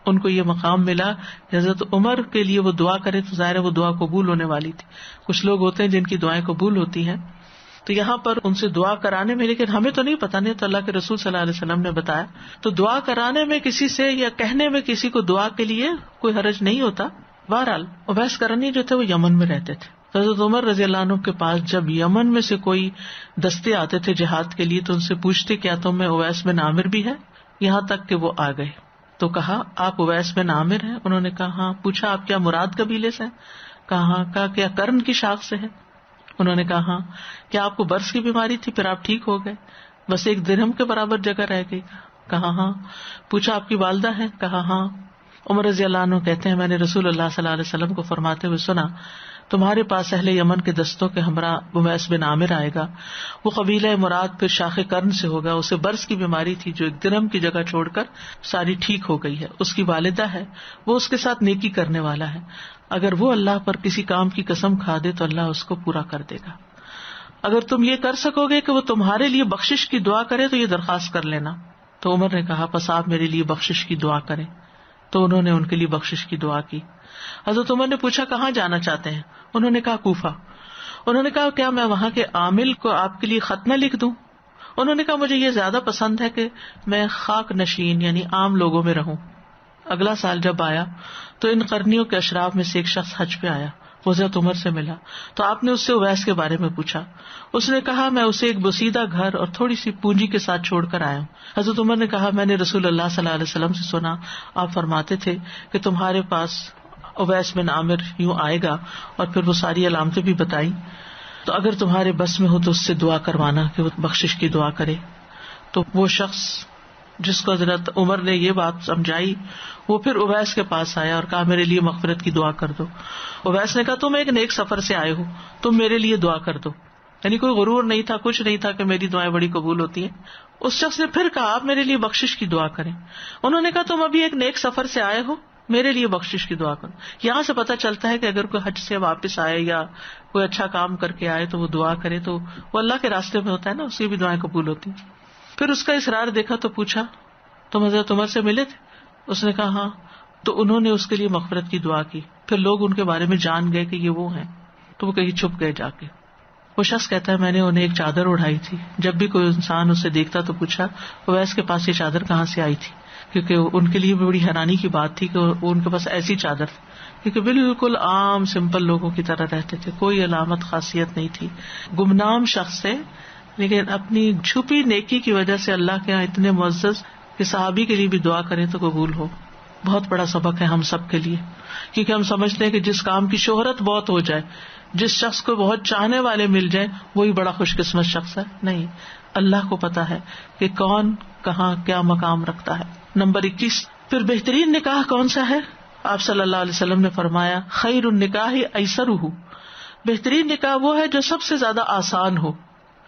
ان کو یہ مقام ملا کہ حضرت عمر کے لیے وہ دعا کرے تو ظاہر ہے وہ دعا قبول ہونے والی تھی. کچھ لوگ ہوتے ہیں جن کی دعائیں قبول ہوتی ہیں، تو یہاں پر ان سے دعا کرانے میں، لیکن ہمیں تو نہیں پتا، نہیں تو اللہ کے رسول صلی اللہ علیہ وسلم نے بتایا، تو دعا کرانے میں کسی سے یا کہنے میں کسی کو دعا کے لیے کوئی حرج نہیں ہوتا. بہرحال اویس کرنی جو تھے وہ یمن میں رہتے تھے. حضرت عمر رضی اللہ عنہ کے پاس جب یمن میں سے کوئی دستے آتے تھے جہاد کے لیے تو ان سے پوچھتے کیا تم میں اویس بن عامر بھی ہے، یہاں تک کہ وہ آ گئے. تو کہا آپ اویس بن عامر ہیں؟ انہوں نے کہا ہاں. پوچھا آپ کیا مراد قبیلے سے ہیں؟ کہا ہاں. کہا کیا قرن کی شاخ سے ہے؟ انہوں نے کہا ہاں. کیا آپ کو برس کی بیماری تھی پھر آپ ٹھیک ہو گئے؟ بس ایک درہم کے برابر جگہ رہ گئی؟ کہا ہاں. پوچھا آپ کی والدہ ہے؟ کہا ہاں. عمر رضی اللہ عنہ کہتے ہیں میں نے رسول اللہ صلی اللہ علیہ وسلم کو فرماتے ہوئے سنا تمہارے پاس اہل یمن کے دستوں کے ہمراہ اویس بن عامر آئے گا، وہ قبیلہ مراد پھر شاخ قرن سے ہوگا، اسے برس کی بیماری تھی جو ایک درہم کی جگہ چھوڑ کر ساری ٹھیک ہو گئی ہے، اس کی والدہ ہے، وہ اس کے ساتھ نیکی کرنے والا ہے، اگر وہ اللہ پر کسی کام کی قسم کھا دے تو اللہ اس کو پورا کر دے گا. اگر تم یہ کر سکو گے کہ وہ تمہارے لیے بخشش کی دعا کرے تو یہ درخواست کر لینا. تو عمر نے کہا پس آپ میرے لیے بخشش کی دعا کریں. تو انہوں نے ان کے لیے بخشش کی دعا کی. حضرت عمر نے پوچھا کہاں جانا چاہتے ہیں؟ انہوں نے کہا کوفہ. انہوں نے کہا کیا میں وہاں کے عامل کو آپ کے لیے خط نہ لکھ دوں؟ انہوں نے کہا مجھے یہ زیادہ پسند ہے کہ میں خاک نشین یعنی عام لوگوں میں رہوں. اگلا سال جب آیا تو ان قرنیوں کے اشراف میں سے ایک شخص حج پہ آیا، وہ حضرت عمر سے ملا تو آپ نے اس سے اویس کے بارے میں پوچھا. اس نے کہا میں اسے ایک بسیدہ گھر اور تھوڑی سی پونجی کے ساتھ چھوڑ کر آیا ہوں. حضرت عمر نے کہا میں نے رسول اللہ صلی اللہ علیہ وسلم سے سنا آپ فرماتے تھے کہ تمہارے پاس اویس بن عامر یوں آئے گا، اور پھر وہ ساری علامتیں بھی بتائی، تو اگر تمہارے بس میں ہو تو اس سے دعا کروانا کہ وہ بخشش کی دعا کرے. تو وہ شخص جس کو حضرت عمر نے یہ بات سمجھائی وہ پھر اویس کے پاس آیا اور کہا میرے لیے مغفرت کی دعا کر دو. اویس نے کہا تم ایک نیک سفر سے آئے ہو، تم میرے لیے دعا کر دو. یعنی کوئی غرور نہیں تھا، کچھ نہیں تھا کہ میری دعائیں بڑی قبول ہوتی ہیں. اس شخص نے پھر کہا آپ میرے لیے بخشش کی دعا کریں. انہوں نے کہا تم ابھی ایک نیک سفر سے آئے ہو، میرے لیے بخشش کی دعا کرو. یہاں سے پتہ چلتا ہے کہ اگر کوئی حج سے واپس آئے یا کوئی اچھا کام کر کے آئے تو وہ دعا کرے تو وہ اللہ کے راستے میں ہوتا ہے نا، اس کی بھی دعائیں قبول ہوتی ہیں. پھر اس کا اصرار دیکھا تو پوچھا تم حضرت عمر سے ملے تھے؟ اس نے کہا ہاں. تو انہوں نے اس کے لیے مغفرت کی دعا کی. پھر لوگ ان کے بارے میں جان گئے کہ یہ وہ ہیں، تو وہ کہیں چھپ گئے جا کے. وہ شخص کہتا ہے میں نے انہیں ایک چادر اڑائی تھی، جب بھی کوئی انسان اسے دیکھتا تو پوچھا اویس کے پاس یہ چادر کہاں سے آئی تھی، کیونکہ ان کے لیے بڑی حیرانی کی بات تھی کہ وہ ان کے پاس ایسی چادر تھی، کیونکہ بالکل عام سمپل لوگوں کی طرح رہتے تھے، کوئی علامت خاصیت نہیں تھی. گمنام شخص سے لیکن اپنی چھپی نیکی کی وجہ سے اللہ کے یہاں اتنے معزز کہ صحابی کے لیے بھی دعا کریں تو قبول ہو. بہت بڑا سبق ہے ہم سب کے لیے، کیونکہ ہم سمجھتے ہیں کہ جس کام کی شہرت بہت ہو جائے، جس شخص کو بہت چاہنے والے مل جائیں وہی بڑا خوش قسمت شخص ہے. نہیں، اللہ کو پتا ہے کہ کون کہاں کیا مقام رکھتا ہے. نمبر 21 پھر بہترین نکاح کون سا ہے؟ آپ صلی اللہ علیہ وسلم نے فرمایا خیر النکاح ایسرہ، بہترین نکاح وہ ہے جو سب سے زیادہ آسان ہو،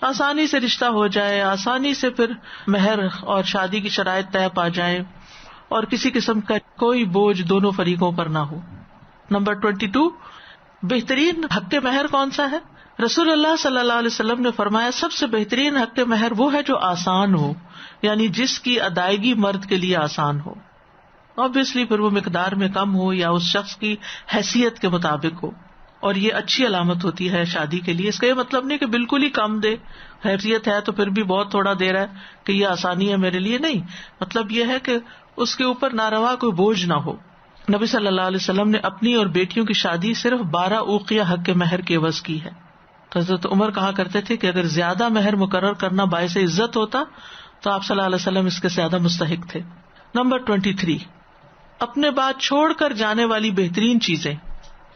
آسانی سے رشتہ ہو جائے، آسانی سے پھر مہر اور شادی کی شرائط طے پا جائیں اور کسی قسم کا کوئی بوجھ دونوں فریقوں پر نہ ہو. نمبر 22 بہترین حق مہر کون سا ہے؟ رسول اللہ صلی اللہ علیہ وسلم نے فرمایا سب سے بہترین حق مہر وہ ہے جو آسان ہو، یعنی جس کی ادائیگی مرد کے لیے آسان ہو. obviously پھر وہ مقدار میں کم ہو یا اس شخص کی حیثیت کے مطابق ہو، اور یہ اچھی علامت ہوتی ہے شادی کے لیے. اس کا یہ مطلب نہیں کہ بالکل ہی کم دے، حیثیت ہے تو پھر بھی بہت تھوڑا دے رہا ہے کہ یہ آسانی ہے میرے لیے. نہیں، مطلب یہ ہے کہ اس کے اوپر ناروا کوئی بوجھ نہ ہو. نبی صلی اللہ علیہ وسلم نے اپنی اور بیٹیوں کی شادی صرف 12 اوقیہ حق مہر کے عوض کی ہے. تو حضرت عمر کہا کرتے تھے کہ اگر زیادہ مہر مقرر کرنا باعث عزت ہوتا تو آپ صلی اللہ علیہ وسلم اس کے زیادہ مستحق تھے. نمبر 23 اپنے بعد چھوڑ کر جانے والی بہترین چیزیں،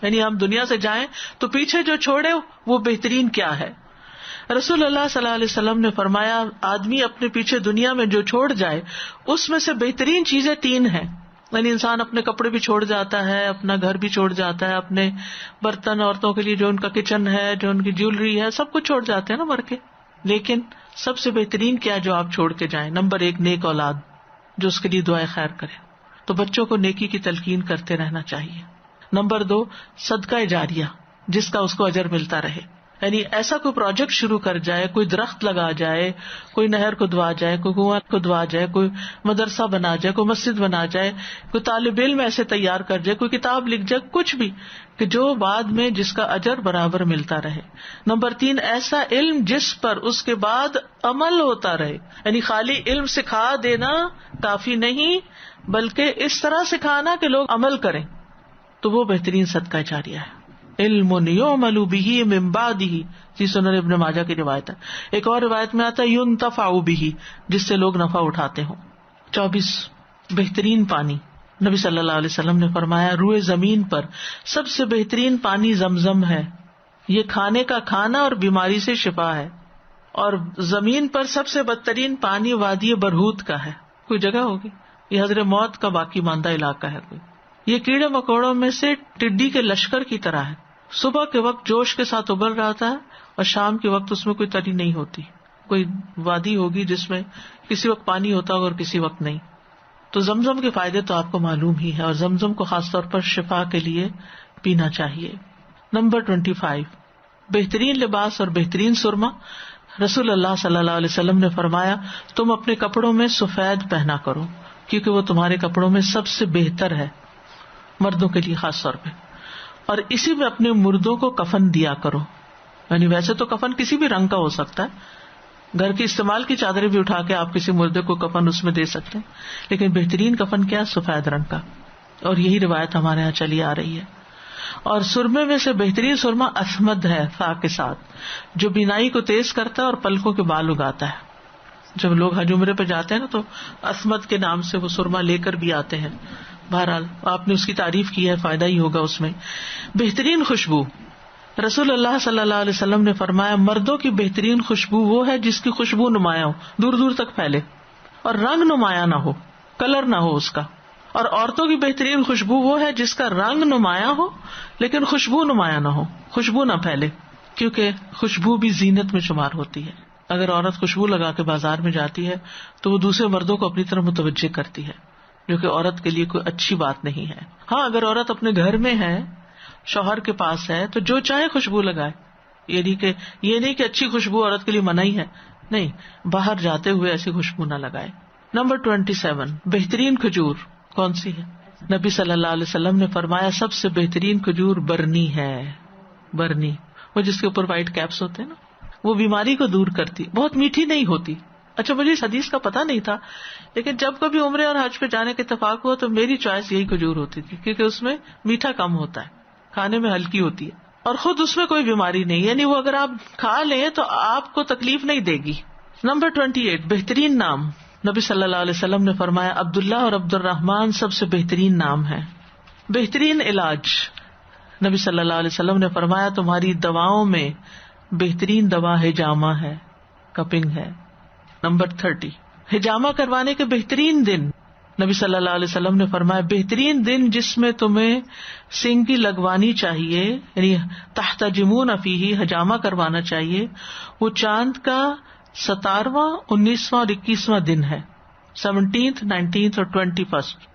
یعنی ہم دنیا سے جائیں تو پیچھے جو چھوڑے وہ بہترین کیا ہے. رسول اللہ صلی اللہ علیہ وسلم نے فرمایا آدمی اپنے پیچھے دنیا میں جو چھوڑ جائے اس میں سے بہترین چیزیں 3 ہیں. یعنی انسان اپنے کپڑے بھی چھوڑ جاتا ہے، اپنا گھر بھی چھوڑ جاتا ہے، اپنے برتن، عورتوں کے لیے جو ان کا کچن ہے، جو ان کی جیولری ہے، سب کچھ چھوڑ جاتے ہیں نا مر کے. لیکن سب سے بہترین کیا جو آپ چھوڑ کے جائیں؟ نمبر 1 نیک اولاد جو اس کے لیے دعائیں خیر کرے. تو بچوں کو نیکی کی تلقین کرتے رہنا چاہیے. نمبر 2 صدقہ جاریہ جس کا اس کو اجر ملتا رہے. یعنی ایسا کوئی پروجیکٹ شروع کر جائے، کوئی درخت لگا جائے، کوئی نہر کھدوا جائے، کوئی کنواں کھدوا جائے، کوئی مدرسہ بنا جائے، کوئی مسجد بنا جائے، کوئی طالب علم ایسے تیار کر جائے، کوئی کتاب لکھ جائے، کچھ بھی کہ جو بعد میں جس کا اجر برابر ملتا رہے۔ نمبر 3، ایسا علم جس پر اس کے بعد عمل ہوتا رہے، یعنی خالی علم سکھا دینا کافی نہیں بلکہ اس طرح سکھانا کہ لوگ عمل کریں، تو وہ بہترین صدقہ جاریہ ہے۔ علم یعمل بہ من بعدہ، سنن ابن ماجہ کی روایت ہے۔ ایک اور روایت میں آتا ہے ینتفع بہ، جس سے لوگ نفع اٹھاتے ہوں۔ 24، بہترین پانی۔ نبی صلی اللہ علیہ وسلم نے فرمایا روئے زمین پر سب سے بہترین پانی زمزم ہے، یہ کھانے کا کھانا اور بیماری سے شفا ہے، اور زمین پر سب سے بدترین پانی وادی برہوت کا ہے۔ کوئی جگہ ہوگی، یہ حضرت موت کا باقی ماندہ علاقہ ہے کوئی۔ یہ کیڑے مکوڑوں میں سے ٹڈی کے لشکر کی طرح ہے، صبح کے وقت جوش کے ساتھ ابل رہا ہے اور شام کے وقت اس میں کوئی تری نہیں ہوتی۔ کوئی وادی ہوگی جس میں کسی وقت پانی ہوتا ہوگا اور کسی وقت نہیں۔ تو زمزم کے فائدے تو آپ کو معلوم ہی ہے، اور زمزم کو خاص طور پر شفا کے لیے پینا چاہیے۔ نمبر 25، بہترین لباس اور بہترین سرما۔ رسول اللہ صلی اللہ علیہ وسلم نے فرمایا تم اپنے کپڑوں میں سفید پہنا کرو، کیونکہ وہ تمہارے کپڑوں میں سب سے بہتر ہے، مردوں کے لیے خاص طور پہ، اور اسی میں اپنے مردوں کو کفن دیا کرو۔ یعنی ویسے تو کفن کسی بھی رنگ کا ہو سکتا ہے، گھر کی استعمال کی چادریں بھی اٹھا کے آپ کسی مردے کو کفن اس میں دے سکتے ہیں، لیکن بہترین کفن کیا؟ سفید رنگ کا، اور یہی روایت ہمارے یہاں چلی آ رہی ہے۔ اور سرمے میں سے بہترین سرما اسمد ہے، فا کے ساتھ، جو بینائی کو تیز کرتا ہے اور پلکوں کے بال اگاتا ہے۔ جب لوگ حج عمرے پہ جاتے ہیں نا تو اسمد کے نام سے وہ سرما لے کر بھی آتے ہیں۔ بہرحال آپ نے اس کی تعریف کی ہے، فائدہ ہی ہوگا اس میں۔ بہترین خوشبو، رسول اللہ صلی اللہ علیہ وسلم نے فرمایا مردوں کی بہترین خوشبو وہ ہے جس کی خوشبو نمایاں ہو، دور دور تک پھیلے، اور رنگ نمایاں نہ ہو، کلر نہ ہو اس کا۔ اور عورتوں کی بہترین خوشبو وہ ہے جس کا رنگ نمایاں ہو لیکن خوشبو نمایاں نہ ہو، خوشبو نہ پھیلے، کیونکہ خوشبو بھی زینت میں شمار ہوتی ہے۔ اگر عورت خوشبو لگا کے بازار میں جاتی ہے تو وہ دوسرے مردوں کو اپنی طرف متوجہ کرتی ہے، جو کہ عورت کے لیے کوئی اچھی بات نہیں ہے۔ ہاں، اگر عورت اپنے گھر میں ہے، شوہر کے پاس ہے، تو جو چاہے خوشبو لگائے، یہ نہیں کہ اچھی خوشبو عورت کے لیے منع ہے، نہیں، باہر جاتے ہوئے ایسی خوشبو نہ لگائے۔ نمبر 27، بہترین کھجور کون سی ہے؟ نبی صلی اللہ علیہ وسلم نے فرمایا سب سے بہترین کھجور برنی ہے۔ برنی، وہ جس کے اوپر وائٹ کیپس ہوتے ہیں نا، وہ بیماری کو دور کرتی، بہت میٹھی نہیں ہوتی۔ اچھا، مجھے اس حدیث کا پتہ نہیں تھا، لیکن جب کبھی عمرے اور حج پہ جانے کا اتفاق ہوا تو میری چوائس یہی کھجور ہوتی تھی، کیونکہ اس میں میٹھا کم ہوتا ہے، کھانے میں ہلکی ہوتی ہے، اور خود اس میں کوئی بیماری نہیں، یعنی وہ اگر آپ کھا لیں تو آپ کو تکلیف نہیں دے گی۔ نمبر 28، بہترین نام۔ نبی صلی اللہ علیہ وسلم نے فرمایا عبداللہ اور عبد الرحمن سب سے بہترین نام ہے۔ بہترین علاج، نبی صلی اللہ علیہ وسلم نے فرمایا تمہاری دواؤں میں بہترین دوا حجامہ ہے، کپنگ ہے۔ نمبر 30، حجامہ کروانے کے بہترین دن۔ نبی صلی اللہ علیہ وسلم نے فرمایا بہترین دن جس میں تمہیں سینگی لگوانی چاہیے، یعنی تحتجمون فیہ، حجامہ کروانا چاہیے، وہ چاند کا 17واں، 19واں اور 21واں دن ہے، 17th، 19th اور 21st۔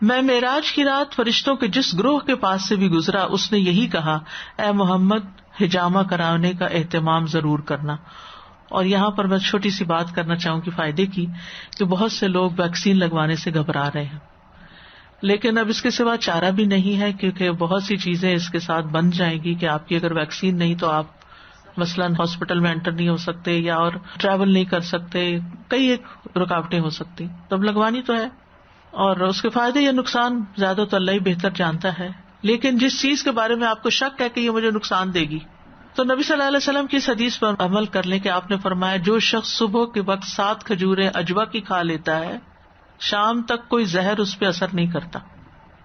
میں معراج کی رات فرشتوں کے جس گروہ کے پاس سے بھی گزرا اس نے یہی کہا اے محمد حجامہ کرانے کا اہتمام ضرور کرنا۔ اور یہاں پر میں چھوٹی سی بات کرنا چاہوں گی فائدے کی، کہ بہت سے لوگ ویکسین لگوانے سے گھبرا رہے ہیں، لیکن اب اس کے سوا چارہ بھی نہیں ہے، کیونکہ بہت سی چیزیں اس کے ساتھ بن جائیں گی کہ آپ کی اگر ویکسین نہیں تو آپ مثلاً ہاسپٹل میں انٹر نہیں ہو سکتے، یا اور ٹریول نہیں کر سکتے، کئی ایک رکاوٹیں ہو سکتی، تب لگوانی تو ہے، اور اس کے فائدے یا نقصان زیادہ تو اللہ ہی بہتر جانتا ہے، لیکن جس چیز کے بارے میں آپ کو شک ہے کہ یہ مجھے نقصان دے گی، تو نبی صلی اللہ علیہ وسلم کی اس حدیث پر عمل کر لیں کہ آپ نے فرمایا جو شخص صبح کے وقت 7 کھجوریں اجوا کی کھا لیتا ہے شام تک کوئی زہر اس پہ اثر نہیں کرتا۔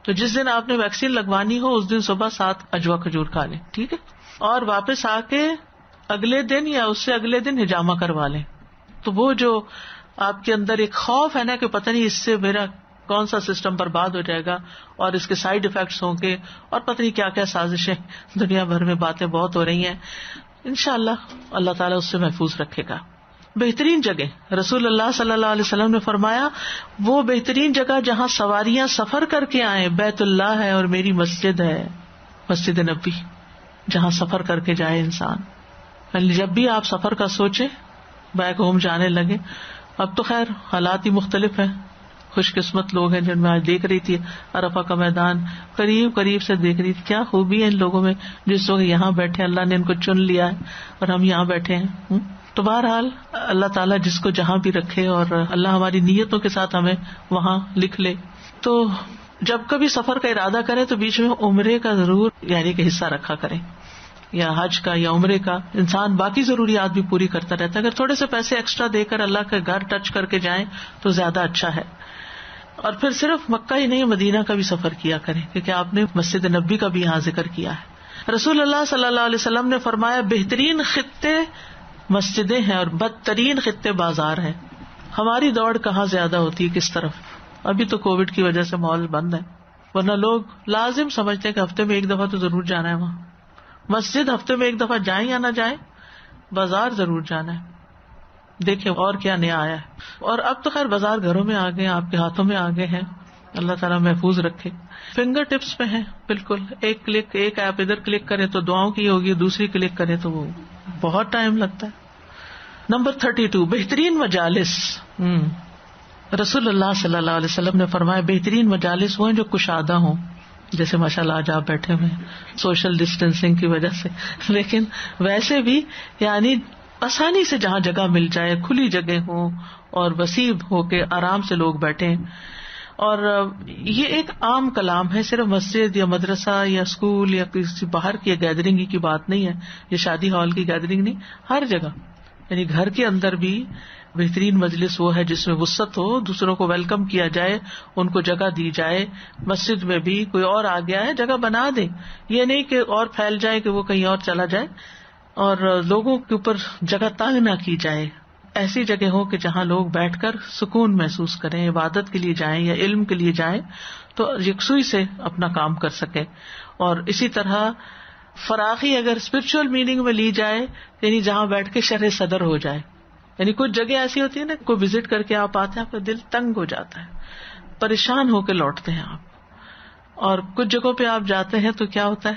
تو جس دن آپ نے ویکسین لگوانی ہو اس دن صبح 7 اجوا کھجور کھا لیں، ٹھیک ہے، اور واپس آ کے اگلے دن یا اس سے اگلے دن حجامہ کروا لیں۔ تو وہ جو آپ کے اندر ایک خوف ہے نا کہ پتہ نہیں اس سے میرا کون سا سسٹم برباد ہو جائے گا اور اس کے سائیڈ ایفیکٹس ہوں گے اور پتہ نہیں کیا کیا سازشیں، دنیا بھر میں باتیں بہت ہو رہی ہیں، انشاءاللہ اللہ تعالیٰ اس سے محفوظ رکھے گا۔ بہترین جگہ، رسول اللہ صلی اللہ علیہ وسلم نے فرمایا وہ بہترین جگہ جہاں سواریاں سفر کر کے آئیں بیت اللہ ہے اور میری مسجد ہے، مسجد نبی۔ جہاں سفر کر کے جائے انسان. جب بھی آپ سفر کا سوچیں بیک ہوم جانے لگے. اب تو خیر حالات ہی مختلف ہیں. خوش قسمت لوگ ہیں جن میں آج دیکھ رہی تھی عرفہ کا میدان قریب سے دیکھ رہی تھی. کیا خوبی ہے ان لوگوں میں جس لوگ یہاں بیٹھے, اللہ نے ان کو چن لیا ہے اور ہم یہاں بیٹھے ہیں. تو بہرحال اللہ تعالیٰ جس کو جہاں بھی رکھے اور اللہ ہماری نیتوں کے ساتھ ہمیں وہاں لکھ لے. تو جب کبھی سفر کا ارادہ کریں تو بیچ میں عمرے کا ضرور یعنی کہ حصہ رکھا کریں, یا حج کا یا عمرے کا. انسان باقی ضروریات بھی پوری کرتا رہتا ہے. اگر تھوڑے سے پیسے ایکسٹرا دے کر اللہ کا گھر ٹچ کر کے جائیں تو زیادہ اچھا ہے. اور پھر صرف مکہ ہی نہیں مدینہ کا بھی سفر کیا کریں, کیونکہ آپ نے مسجد نبوی کا بھی یہاں ذکر کیا ہے. رسول اللہ صلی اللہ علیہ وسلم نے فرمایا بہترین خطے مسجدیں ہیں اور بدترین خطے بازار ہیں. ہماری دوڑ کہاں زیادہ ہوتی ہے, کس طرف؟ ابھی تو کووڈ کی وجہ سے مال بند ہے, ورنہ لوگ لازم سمجھتے ہیں کہ ہفتے میں ایک دفعہ تو ضرور جانا ہے وہاں. مسجد ہفتے میں ایک دفعہ جائیں یا نہ جائیں, بازار ضرور جانا ہے. دیکھیں اور کیا نیا آیا ہے. اور اب تو خیر بازار گھروں میں آ گئے, آپ کے ہاتھوں میں آ گئے ہیں. اللہ تعالیٰ محفوظ رکھے. فنگر ٹپس پہ ہیں بالکل. ایک کلک, ایک ایپ ادھر کلک کریں تو دعاؤں کی ہوگی, دوسری کلک کریں تو وہ بہت ٹائم لگتا ہے. نمبر 32 بہترین مجالس. رسول اللہ صلی اللہ علیہ وسلم نے فرمایا بہترین مجالس وہ ہیں جو کشادہ ہوں, جیسے ماشاءاللہ آج آپ بیٹھے ہوئے ہیں سوشل ڈسٹینسنگ کی وجہ سے, لیکن ویسے بھی یعنی آسانی سے جہاں جگہ مل جائے, کھلی جگہ ہو اور وسیع ہو کے آرام سے لوگ بیٹھیں. اور یہ ایک عام کلام ہے, صرف مسجد یا مدرسہ یا اسکول یا کسی باہر کی گیدرنگ کی بات نہیں ہے, یہ شادی ہال کی گیدرنگ نہیں, ہر جگہ. یعنی گھر کے اندر بھی بہترین مجلس وہ ہے جس میں وسعت ہو, دوسروں کو ویلکم کیا جائے, ان کو جگہ دی جائے. مسجد میں بھی کوئی اور آ گیا ہے جگہ بنا دے, یہ نہیں کہ اور پھیل جائے کہ وہ کہیں اور چلا جائے, اور لوگوں کے اوپر جگہ تنگ نہ کی جائے. ایسی جگہ ہو کہ جہاں لوگ بیٹھ کر سکون محسوس کریں, عبادت کے لیے جائیں یا علم کے لیے جائیں تو یکسوئی سے اپنا کام کر سکیں. اور اسی طرح فراخی اگر اسپرچل میننگ میں لی جائے یعنی جہاں بیٹھ کے شرح صدر ہو جائے. یعنی کچھ جگہ ایسی ہوتی ہے نا, کوئی وزٹ کر کے آپ آتے ہیں, آپ کا دل تنگ ہو جاتا ہے, پریشان ہو کے لوٹتے ہیں آپ. اور کچھ جگہوں پہ آپ جاتے ہیں تو کیا ہوتا ہے,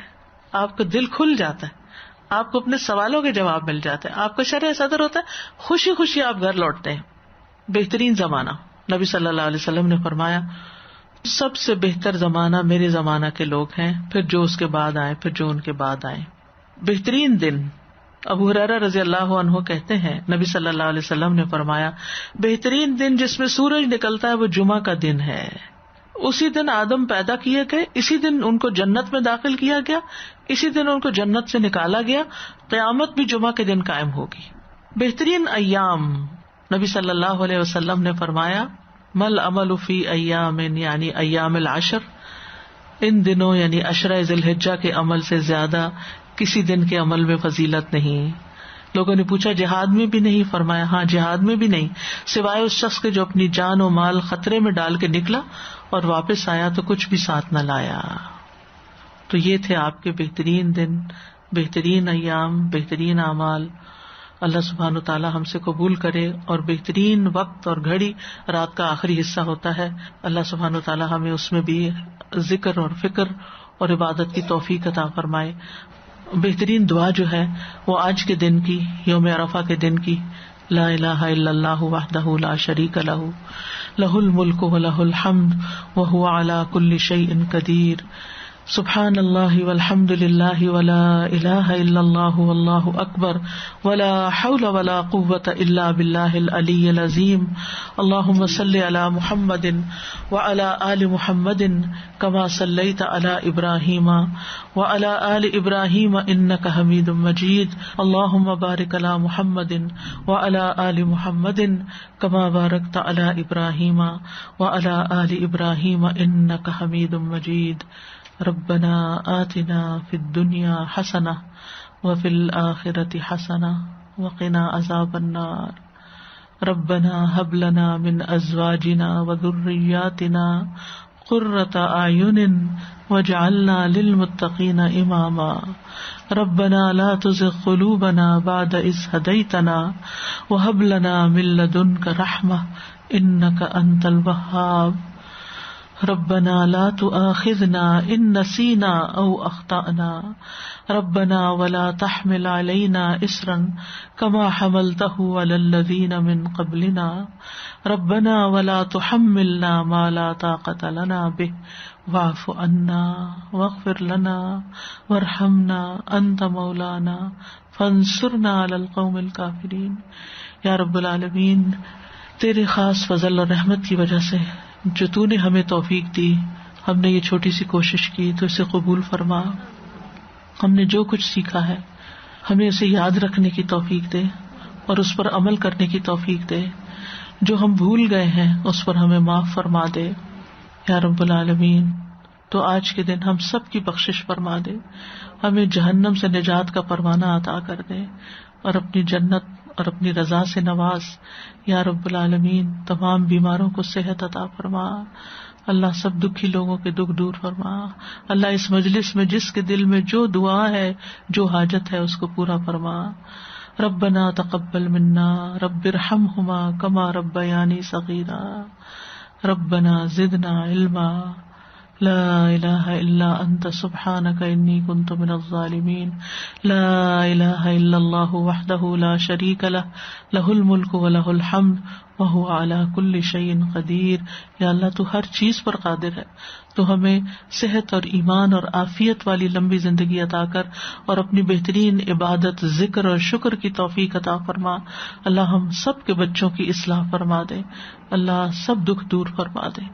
آپ کا دل کھل جاتا ہے, آپ کو اپنے سوالوں کے جواب مل جاتے ہیں, آپ کا شرح صدر ہوتا ہے, خوشی خوشی آپ گھر لوٹتے ہیں. بہترین زمانہ. نبی صلی اللہ علیہ وسلم نے فرمایا سب سے بہتر زمانہ میرے زمانہ کے لوگ ہیں, پھر جو اس کے بعد آئے, پھر جو ان کے بعد آئے. بہترین دن. ابو ہریرہ رضی اللہ عنہ کہتے ہیں نبی صلی اللہ علیہ وسلم نے فرمایا بہترین دن جس میں سورج نکلتا ہے وہ جمعہ کا دن ہے. اسی دن آدم پیدا کیے گئے, اسی دن ان کو جنت میں داخل کیا گیا, اسی دن ان کو جنت سے نکالا گیا. قیامت بھی جمعہ کے دن قائم ہوگی. بہترین ایام. نبی صلی اللہ علیہ وسلم نے فرمایا مل عمل فی ایام یعنی ایام العشر, ان دنوں یعنی عشرہ ذی الحجہ کے عمل سے زیادہ کسی دن کے عمل میں فضیلت نہیں. لوگوں نے پوچھا جہاد میں بھی نہیں؟ فرمایا ہاں جہاد میں بھی نہیں, سوائے اس شخص کے جو اپنی جان و مال خطرے میں ڈال کے نکلا اور واپس آیا تو کچھ بھی ساتھ نہ لایا. تو یہ تھے آپ کے بہترین دن, بہترین ایام, بہترین اعمال. اللہ سبحانہ تعالی ہم سے قبول کرے. اور بہترین وقت اور گھڑی رات کا آخری حصہ ہوتا ہے. اللہ سبحانہ تعالی ہمیں اس میں بھی ذکر اور فکر اور عبادت کی توفیق عطا فرمائے. بہترین دعا جو ہے وہ آج کے دن کی, یوم عرفہ کے دن کی, لا الہ الا اللہ وحدہ لا شریک لہ لہ الملک ولہ الحمد وہو علی کل شیء قدیر. سبحان اللہ والحمد للہ ولا الہ الا اللہ واللہ اکبر ولا حول ولا قوة الا باللہ العلی العظیم. اللہم صل علی محمد وعلی آل محمد کما صلیت علی ابراہیم وعلی آل ابراہیم انک حمید مجید. اللہم بارک علی محمد وعلی آل محمد کما بارکت علی ابراہیم وعلی آل ابراہیم انک حمید مجید. ربنا آتنا فی الدنیا حسنہ وفی الآخرۃ حسنہ وقنا عذاب النار. ربنا هب لنا من ازواجنا وذرياتنا قرۃ اعین واجعلنا للمتقین اماما. ربنا لا تزغ قلوبنا بعد اذ هدیتنا وهب لنا من لدنک رحمہ انک انت الوہاب. ربنا لا تؤاخذنا ان نسینا او اخطأنا ربنا ولا تحمل علينا اصرا كما حملته على الذين من قبلنا ربنا ولا تحملنا ما لا طاقة لنا به واعف عنا واغفر لنا وارحمنا انت مولانا فانصرنا على القوم الكافرين۔ یا رب العالمین، تیرے خاص فضل اور رحمت کی وجہ سے جو تو نے ہمیں توفیق دی، ہم نے یہ چھوٹی سی کوشش کی تو اسے قبول فرما۔ ہم نے جو کچھ سیکھا ہے ہمیں اسے یاد رکھنے کی توفیق دے اور اس پر عمل کرنے کی توفیق دے، جو ہم بھول گئے ہیں اس پر ہمیں معاف فرما دے یا رب العالمین۔ تو آج کے دن ہم سب کی بخشش فرما دے، ہمیں جہنم سے نجات کا پروانہ عطا کر دے اور اپنی جنت اور اپنی رضا سے نواز یا رب العالمین۔ تمام بیماروں کو صحت عطا فرما اللہ، سب دکھی لوگوں کے دکھ دور فرما اللہ۔ اس مجلس میں جس کے دل میں جو دعا ہے، جو حاجت ہے، اس کو پورا فرما۔ ربنا تقبل منا رب ارحمہما کما ربیانی صغیرا ربنا زدنا علما لا الہ الا انت سبحانک انی کنت من الظالمین۔ لا الہ الا اللہ وحدہ لا شریک لہ لہ الملک و لہ الحمد وہو علی کل شیء قدیر۔ یا اللہ تو ہر چیز پر قادر ہے، تو ہمیں صحت اور ایمان اور عافیت والی لمبی زندگی عطا کر اور اپنی بہترین عبادت، ذکر اور شکر کی توفیق عطا فرما۔ اللہ ہم سب کے بچوں کی اصلاح فرما دے، اللہ سب دکھ دور فرما دے۔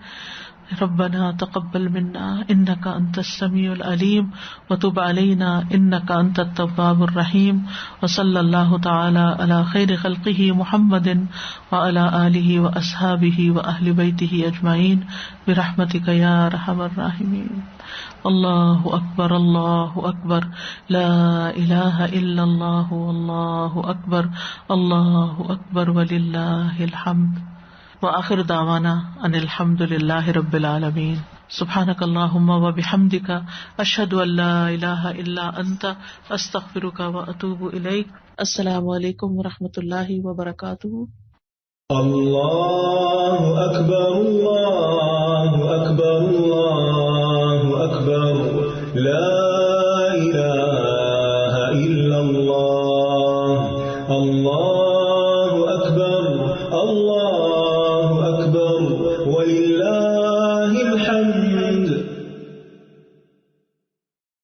ربنا تقبل منا انك انت السميع العليم وتب علينا انك انت التواب الرحيم وصلى الله تعالى على خير خلقه محمد وعلى آله واصحابه واهل بيته اجمعين برحمتك يا ارحم الراحمين۔ الله اکبر الله اکبر لا الہ الا اللہ واللہ اکبر اللہ اکبر وللہ الحمد وآخر دعوانا ان الحمد للہ رب العالمین۔ سبحانک اللہم وبحمدک اشہد ان لا الہ الا انت استغفرک واتوب الیک۔ السلام علیکم ورحمۃ اللہ وبرکاتہ۔ اللہ اکبر اللہ اکبر اللہ اکبر لا الہ الا اللہ اللہ اکبر اللہ اکبر ولی